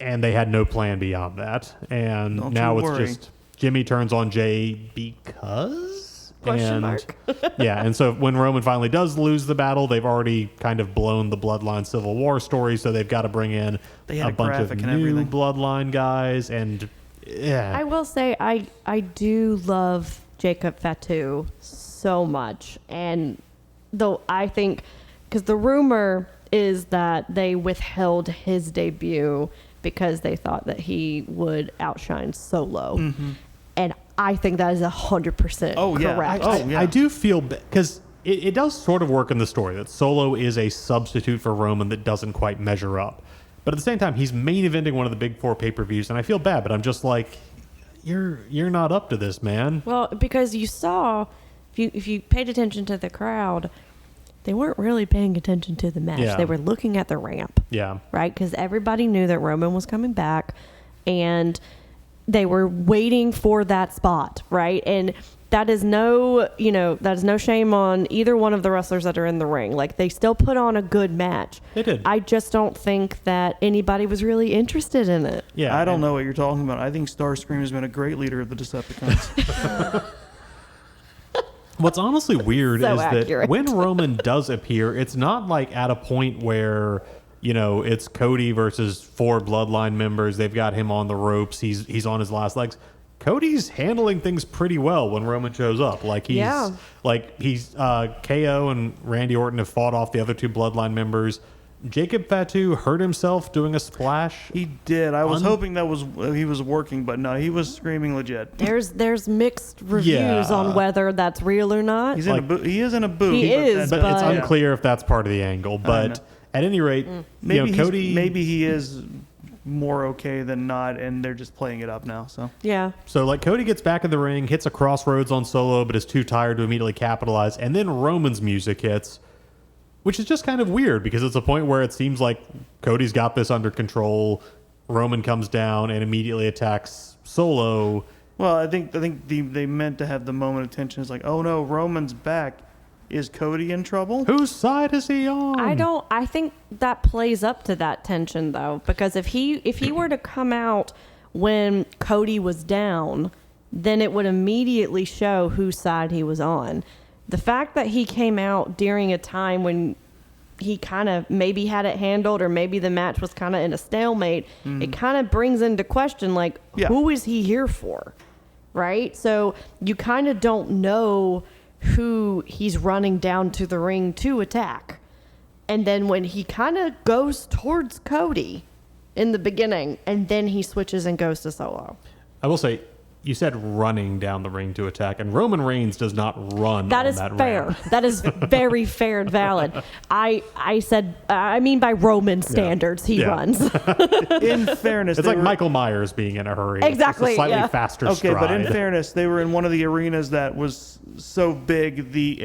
and they had no plan beyond that. And Don't now you it's worry. just Jimmy turns on Jey because. Question mark. Yeah, and so when Roman finally does lose the battle, they've already kind of blown the Bloodline Civil War story, so they've got to bring in They had a a bunch of graphic new and everything. Bloodline guys, and yeah. I will say I do love Jacob Fatu so much, and though I think because the rumor is that they withheld his debut because they thought that he would outshine Solo, and I think that is 100% Oh, yeah. correct. I do feel because it does sort of work in the story that Solo is a substitute for Roman that doesn't quite measure up, but at the same time he's main eventing one of the big four pay-per-views, and I feel bad, but I'm just like, you're not up to this, man. Well, because you saw, if you paid attention to the crowd, they weren't really paying attention to the match. Yeah. They were looking at the ramp. Yeah. Right? Because everybody knew that Roman was coming back, and they were waiting for that spot, right? And that is no shame on either one of the wrestlers that are in the ring. Like, they still put on a good match. They did. I just don't think that anybody was really interested in it. Yeah, I don't know what you're talking about. I think Starscream has been a great leader of the Decepticons. What's honestly weird So is that accurate. when Roman does appear, it's not like at a point where, it's Cody versus 4 bloodline members. They've got him on the ropes. He's on his last legs. Cody's handling things pretty well when Roman shows up. KO and Randy Orton have fought off the other 2 bloodline members. Jacob Fatu hurt himself doing a splash. He did. I was hoping that he was working, but no, he was screaming legit. There's mixed reviews on whether that's real or not. He's in a boot. He is in a boot. He is, but it's but- unclear if that's part of the angle. But at any rate, Maybe Cody. maybe he is more okay than not, and they're just playing it up now. So Yeah. So like Cody gets back in the ring, hits a crossroads on Solo, but is too tired to immediately capitalize, and then Roman's music hits, which is just kind of weird because it's a point where it seems like Cody's got this under control. Roman comes down and immediately attacks Solo. well, I think they meant to have the moment of tension. It's like, oh no, Roman's back. Is Cody in trouble? Whose side is he on? I think that plays up to that tension though, because if he were to come out when Cody was down, then it would immediately show whose side he was on. The fact that he came out during a time when he kind of maybe had it handled, or maybe the match was kind of in a stalemate, it kind of brings into question, like, who is he here for? Right? So you kind of don't know who he's running down to the ring to attack. And then when he kind of goes towards Cody in the beginning, and then he switches and goes to Solo. I will say, you said running down the ring to attack, and Roman Reigns does not run. That on is that fair. ring. That is very fair and valid. I mean by Roman standards, he Yeah. runs. In fairness, It's they like were- Michael Myers being in a hurry. Exactly, It's just a slightly yeah. faster Okay, stride. but in fairness, they were in one of the arenas that was so big, the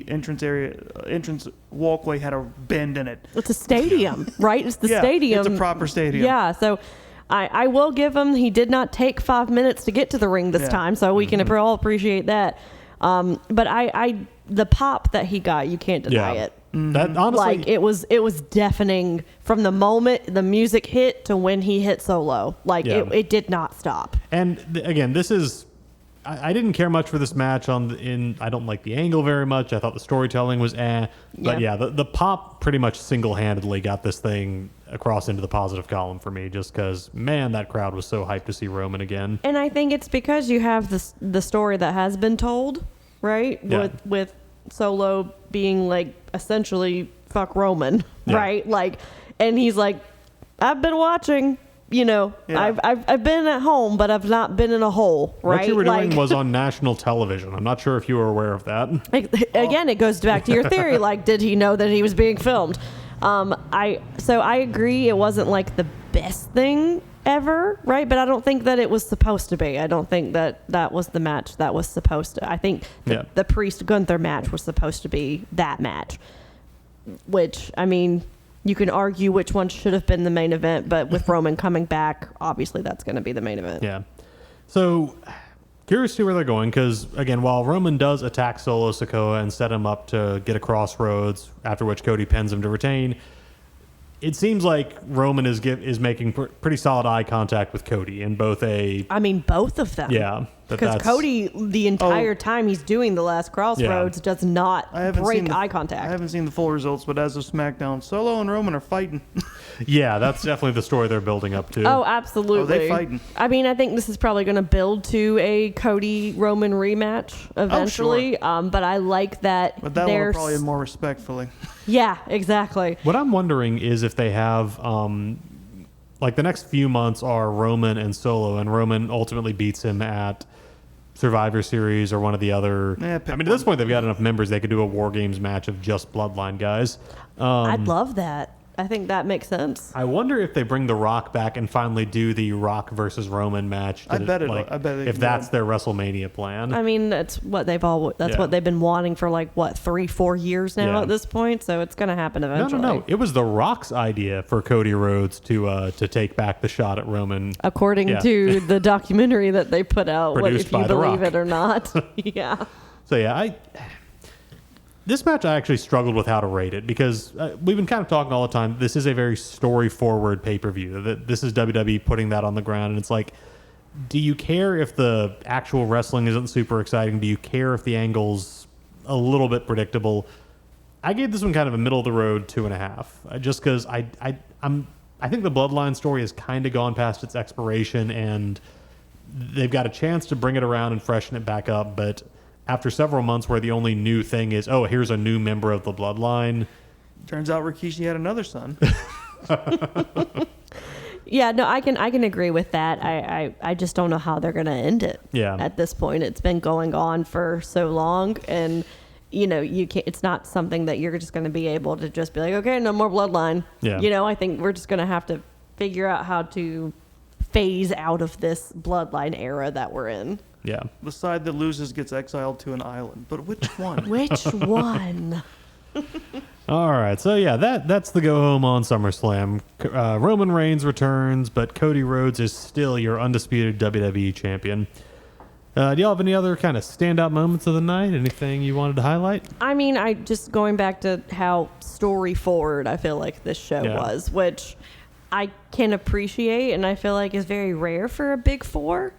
entrance walkway had a bend in it. It's a stadium, right? It's the Yeah, stadium. it's a proper stadium. Yeah, so I will give him, he did not take 5 minutes to get to the ring this Yeah. time, so we can all appreciate that. But the pop that he got, you can't deny it. That honestly, Like it was deafening from the moment the music hit to when he hit Solo. Like Yeah. it did not stop. and again, this is. I didn't care much for this match. I don't like the angle very much. I thought the storytelling was But Yeah. the pop pretty much single-handedly got this thing across into the positive column for me, just because, man, that crowd was so hyped to see Roman again. And I think it's because you have the story that has been told, right? Yeah. With Solo being like essentially fuck Roman, Yeah. right? Like, and he's like, I've been watching. Yeah. I've been at home, but I've not been in a hole, right? What you were doing Like- was on national television. I'm not sure if you were aware of that. Again, it goes back to your theory. Like, did he know that he was being filmed? I agree. It wasn't like the best thing ever, right? But I don't think that it was supposed to be. I don't think that was the match that was supposed to. I think the Priest Gunther match was supposed to be that match. Which, I mean, you can argue which one should have been the main event, but with Roman coming back, obviously that's going to be the main event. Yeah. So, curious to see where they're going, because, again, while Roman does attack Solo Sikoa and set him up to get a crossroads, after which Cody pins him to retain, it seems like Roman is making pretty solid eye contact with Cody in both I mean, both of them. Yeah. Because Cody, the entire time he's doing the last crossroads, does not break eye contact. I haven't seen the full results, but as of SmackDown, Solo and Roman are fighting. Yeah, that's definitely the story they're building up to. Oh, absolutely. Oh, they fighting. I mean, I think this is probably going to build to a Cody Roman rematch eventually. But I like that. But that one will probably more respectfully. Yeah, exactly. What I'm wondering is if they have, like the next few months are Roman and Solo, and Roman ultimately beats him at Survivor Series or one of the other. Yeah, I mean, at this point, they've got enough members they could do a War Games match of just Bloodline guys. I'd love that. I think that makes sense. I wonder if they bring The Rock back and finally do the Rock versus Roman match. I bet they if that's their WrestleMania plan. I mean, that's what they've been wanting for like 3-4 years now at this point. So it's going to happen eventually. No. It was The Rock's idea for Cody Rhodes to take back the shot at Roman. According to the documentary that they put out, Produced if you by The believe Rock. it or not. Yeah. So yeah, this match I actually struggled with how to rate it, because we've been kind of talking all the time. This is a very story-forward pay-per-view. This is WWE putting that on the ground, and it's like, do you care if the actual wrestling isn't super exciting? Do you care if the angle's a little bit predictable? I gave this one kind of a middle-of-the-road 2.5, just because I think the Bloodline story has kind of gone past its expiration, and they've got a chance to bring it around and freshen it back up, but after several months where the only new thing is, oh, here's a new member of the Bloodline, Turns out Rikishi had another son. Yeah, no, I can agree with that. I just don't know how they're going to end it. Yeah. At this point, it's been going on for so long, and you can't. It's not something that you're just going to be able to just be like, okay, no more bloodline. Yeah. I think we're just going to have to figure out how to phase out of this bloodline era that we're in. Yeah. The side that loses gets exiled to an island. But which one? Which one? All right, so yeah, that's the go home on SummerSlam. Roman Reigns returns, but Cody Rhodes is still your undisputed WWE champion. Do y'all have any other kind of standout moments of the night? Anything you wanted to highlight? I mean, I just going back to how story forward I feel like this show was, which I can appreciate, and I feel like is very rare for a Big Four.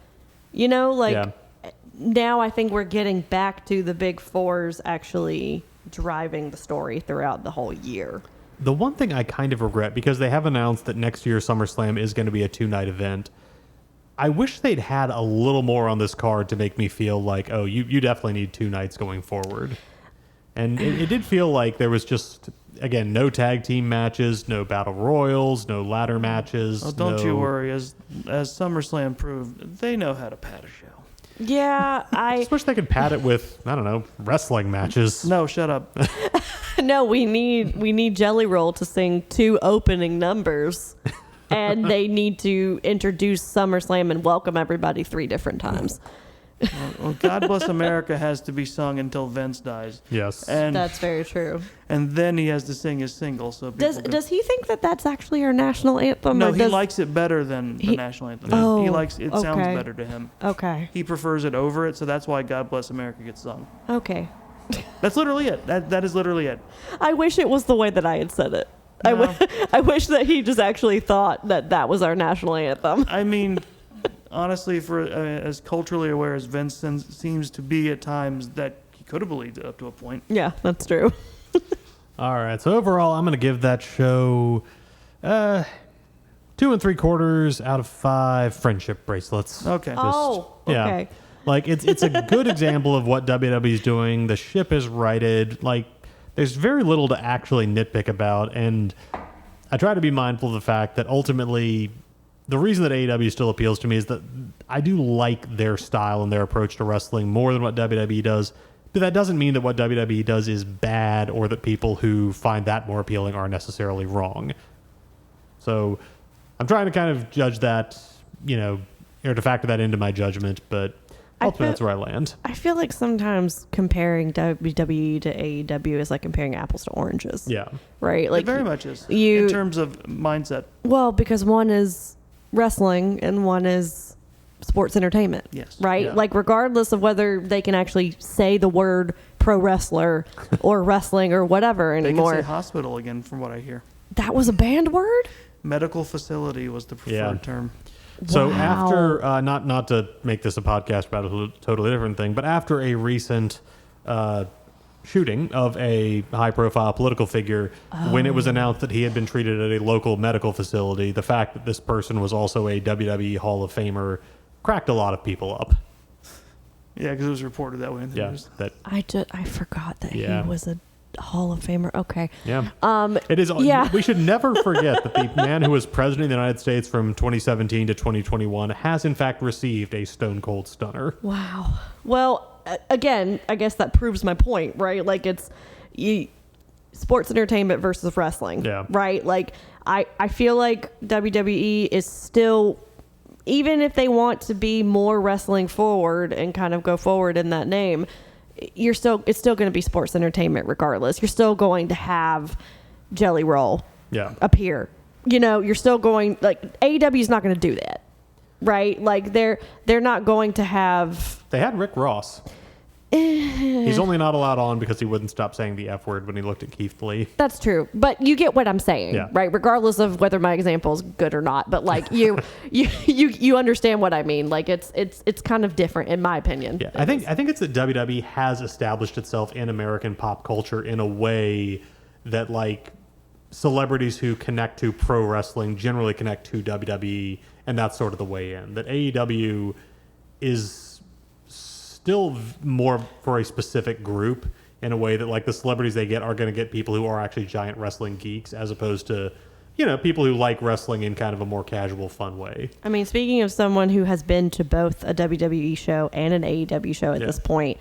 Now I think we're getting back to the Big Fours actually driving the story throughout the whole year. The one thing I kind of regret, because they have announced that next year's SummerSlam is going to be a 2-night event, I wish they'd had a little more on this card to make me feel like, oh, you definitely need 2 nights going forward. And it did feel like there was just, again, no tag team matches, no battle royals, no ladder matches. Oh, don't you worry. As SummerSlam proved, they know how to pad a show. Yeah, I just wish they could pad it with, I don't know, wrestling matches. No, shut up. No, we need Jelly Roll to sing 2 opening numbers, and they need to introduce SummerSlam and welcome everybody 3 different times. Well, God Bless America has to be sung until Vince dies. Yes. And that's very true. And then he has to sing his single. So does he think that that's actually our national anthem? No, he likes it better than the national anthem. He likes it. Sounds better to him. Okay. He prefers it over it, so that's why God Bless America gets sung. Okay. That's literally it. That is literally it. I wish it was the way that I had said it. No. I wish that he just actually thought that was our national anthem. I mean, honestly, for as culturally aware as Vince seems to be at times, that he could have believed it up to a point. Yeah, that's true. All right, so overall, I'm going to give that show 2 3/4 out of 5 friendship bracelets. Okay. Okay. Yeah. Like, it's a good example of what WWE's doing. The ship is righted. Like, there's very little to actually nitpick about, and I try to be mindful of the fact that ultimately the reason that AEW still appeals to me is that I do like their style and their approach to wrestling more than what WWE does. But that doesn't mean that what WWE does is bad or that people who find that more appealing are necessarily wrong. So I'm trying to kind of judge that, or to factor that into my judgment, but ultimately that's where I land. I feel like sometimes comparing WWE to AEW is like comparing apples to oranges. Yeah. Right? Like it very much is. In terms of mindset. Well, because one is wrestling and one is sports entertainment. Yes. Right? Yeah. Like regardless of whether they can actually say the word pro wrestler or wrestling or whatever anymore. They can say hospital again, from what I hear. That was a banned word? Medical facility was the preferred term. So Wow. after, not to make this a podcast about a totally different thing, but after a recent shooting of a high-profile political figure, when it was announced that he had been treated at a local medical facility, the fact that this person was also a WWE Hall of Famer cracked a lot of people up. Yeah, because it was reported that way in the news. I forgot that he was a Hall of Famer. Okay. Yeah. It is. Yeah. We should never forget that the man who was president of the United States from 2017 to 2021 has in fact received a Stone Cold Stunner. Wow. Well, again, I guess that proves my point, right? Like it's sports entertainment versus wrestling. Yeah. Right? Like I feel like WWE is still, even if they want to be more wrestling forward and kind of go forward in that name, it's still going to be sports entertainment regardless. You're still going to have Jelly Roll appear. You're still going, like, AEW is not going to do that, right? Like they're not going to have. They had Rick Ross. He's only not allowed on because he wouldn't stop saying the F word when he looked at Keith Lee. That's true, but you get what I'm saying, right? Regardless of whether my example is good or not, but like you understand what I mean. Like it's kind of different in my opinion. Yeah, I think it's that WWE has established itself in American pop culture in a way that like celebrities who connect to pro wrestling generally connect to WWE, and that's sort of the way in. That AEW is still more for a specific group, in a way that like the celebrities they get are going to get people who are actually giant wrestling geeks as opposed to, people who like wrestling in kind of a more casual, fun way. I mean, speaking of someone who has been to both a WWE show and an AEW show at this point,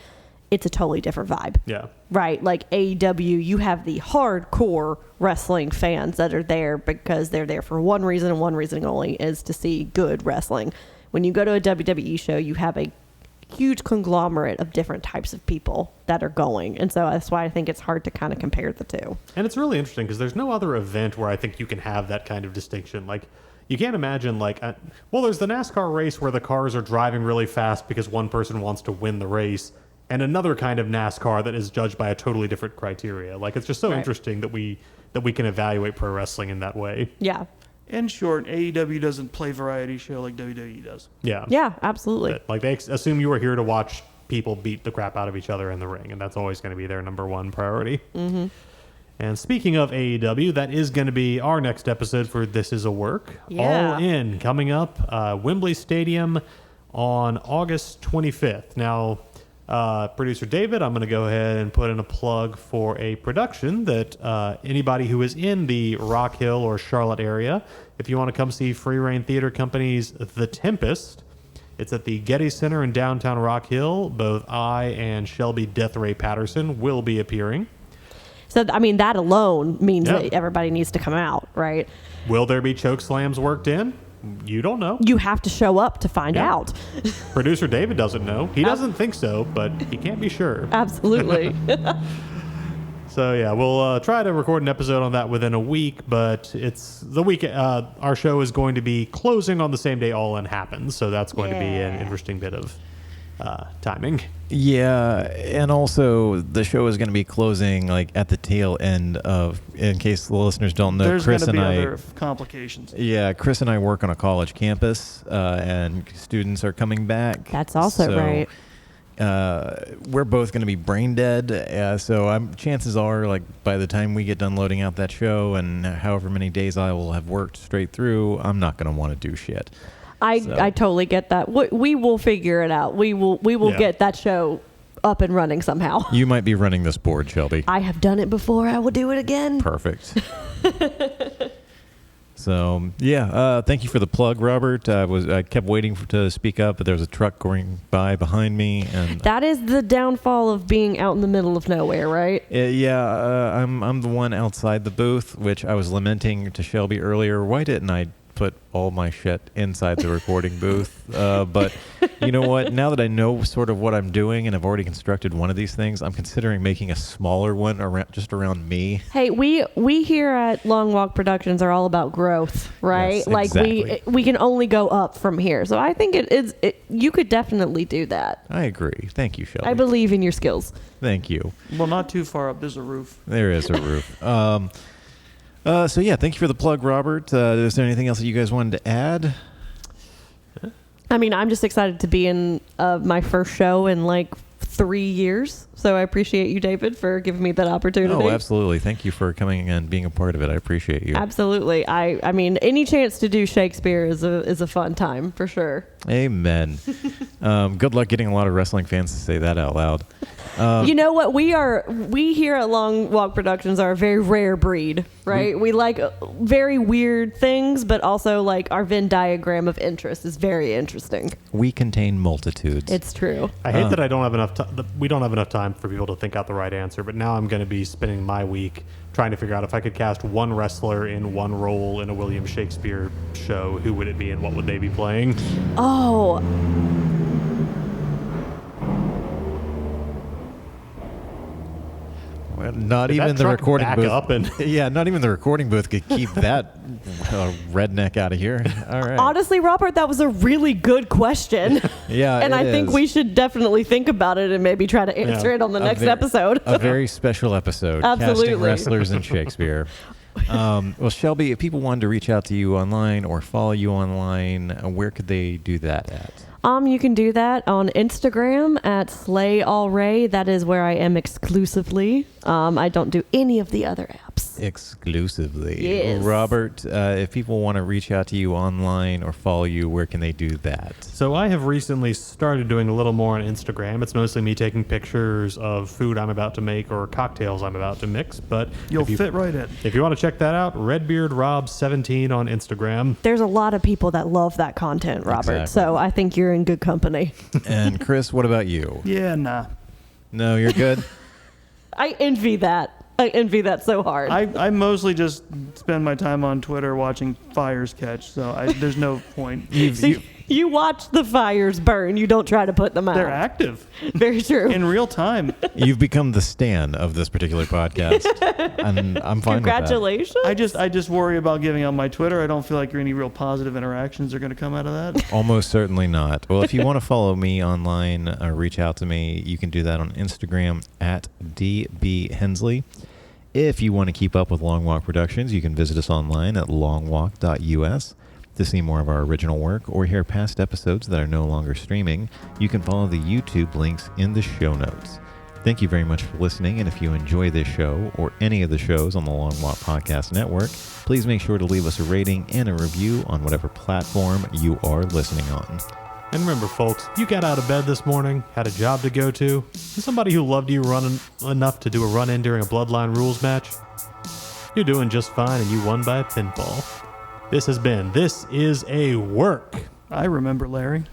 it's a totally different vibe. Yeah. Right? Like AEW, you have the hardcore wrestling fans that are there because they're there for one reason and one reason only, is to see good wrestling. When you go to a WWE show, you have a huge conglomerate of different types of people that are going. And so that's why I think it's hard to kind of compare the two. And it's really interesting because there's no other event where I think you can have that kind of distinction. Like, you can't imagine, like, there's the NASCAR race where the cars are driving really fast because one person wants to win the race, and another kind of NASCAR that is judged by a totally different criteria. Like, it's just so interesting that we can evaluate pro wrestling in that way. Yeah. In short, AEW doesn't play variety show like WWE does. Yeah. Yeah, absolutely. Like, they assume you are here to watch people beat the crap out of each other in the ring, and that's always going to be their number one priority. Mm-hmm. And speaking of AEW, that is going to be our next episode for This Is a Work. Yeah. All In, coming up, Wembley Stadium on August 25th. Now, producer David, I'm going to go ahead and put in a plug for a production that anybody who is in the Rock Hill or Charlotte area, if you want to come see Free Reign Theater Company's The Tempest, it's at the Getty Center in downtown Rock Hill. Both I and Shelby Death Ray Patterson will be appearing. So, I mean, that alone means that everybody needs to come out, right? Will there be choke slams worked in? You don't know. You have to show up to find out. Producer David doesn't know. He doesn't think so, but he can't be sure. Absolutely. So, yeah, we'll try to record an episode on that within a week, but it's the week. Our show is going to be closing on the same day All In happens, so that's going to be an interesting bit of timing. Yeah, and also the show is going to be closing like at the tail end of, in case the listeners don't know, There's Chris going to and be I. other complications. Yeah, Chris and I work on a college campus, and students are coming back. That's also right. We're both going to be brain dead, so chances are, like, by the time we get done loading out that show and however many days I will have worked straight through, I'm not going to want to do shit. I totally get that. We will figure it out. We will get that show up and running somehow. You might be running this board, Shelby. I have done it before. I will do it again. Perfect. So, thank you for the plug, Robert. I kept waiting to speak up, but there was a truck going by behind me, and that is the downfall of being out in the middle of nowhere, right? I'm the one outside the booth, which I was lamenting to Shelby earlier. Why didn't I put all my shit inside the recording booth? But you know what? Now that I know sort of what I'm doing and I've already constructed one of these things, I'm considering making a smaller one around me. Hey, we here at Long Walk Productions are all about growth, right? Yes, like exactly. we can only go up from here. So I think you could definitely do that. I agree. Thank you, Shelby. I believe in your skills. Thank you. Well, not too far up. There's a roof. There is a roof. Thank you for the plug, Robert. Is there anything else that you guys wanted to add? I mean, I'm just excited to be in my first show in like 3 years. So I appreciate you, David, for giving me that opportunity. Oh, absolutely. Thank you for coming and being a part of it. I appreciate you. Absolutely. I mean, any chance to do Shakespeare is a fun time for sure. Amen. Good luck getting a lot of wrestling fans to say that out loud. You know what? We here at Long Walk Productions are a very rare breed, right? We like very weird things, but also like our Venn diagram of interest is very interesting. We contain multitudes. It's true. I hate that I don't have enough we don't have enough time for people to think out the right answer, but now I'm going to be spending my week trying to figure out if I could cast one wrestler in one role in a William Shakespeare show, who would it be and what would they be playing? Oh, Not Did even that the truck recording back booth. up and Yeah, not even the recording booth could keep that redneck out of here. All right. honestly, Robert, that was a really good question. Yeah, and I think we should definitely think about it and maybe try to answer it on the next episode. A very special episode. Absolutely. Casting wrestlers in Shakespeare. Well, Shelby, if people wanted to reach out to you online or follow you online, where could they do that at? You can do that on Instagram at SlayAllRay. That is where I am exclusively. I don't do any of the other apps. Exclusively. Yes. Robert, if people want to reach out to you online or follow you, where can they do that? So I have recently started doing a little more on Instagram. It's mostly me taking pictures of food I'm about to make or cocktails I'm about to mix. But You'll fit right in. if you want to check that out, RedbeardRob17 on Instagram. There's a lot of people that love that content, Robert. Exactly. So I think you're in good company. And Chris, what about you? Yeah, nah. No, you're good? I envy that. I envy that so hard. I mostly just spend my time on Twitter watching fires catch, so there's no point. You watch the fires burn. You don't try to put them out. They're active Very true. in real time. You've become the Stan of this particular podcast, and I'm fine Congratulations. I just worry about giving out my Twitter. I don't feel like any real positive interactions are going to come out of that. with that. Almost certainly not. Well, if you want to follow me online or reach out to me, you can do that on Instagram at dbhensley. If you want to keep up with Long Walk Productions, you can visit us online at longwalk.us. To see more of our original work or hear past episodes that are no longer streaming, you can follow the YouTube links in the show notes. Thank you very much for listening, and if you enjoy this show or any of the shows on the Long Walk Podcast Network, please make sure to leave us a rating and a review on whatever platform you are listening on. And remember, folks, you got out of bed this morning, had a job to go to, and somebody who loved you running enough to do a run-in during a Bloodline Rules match. You're doing just fine, and you won by a pinfall. This is a Work. I remember Larry.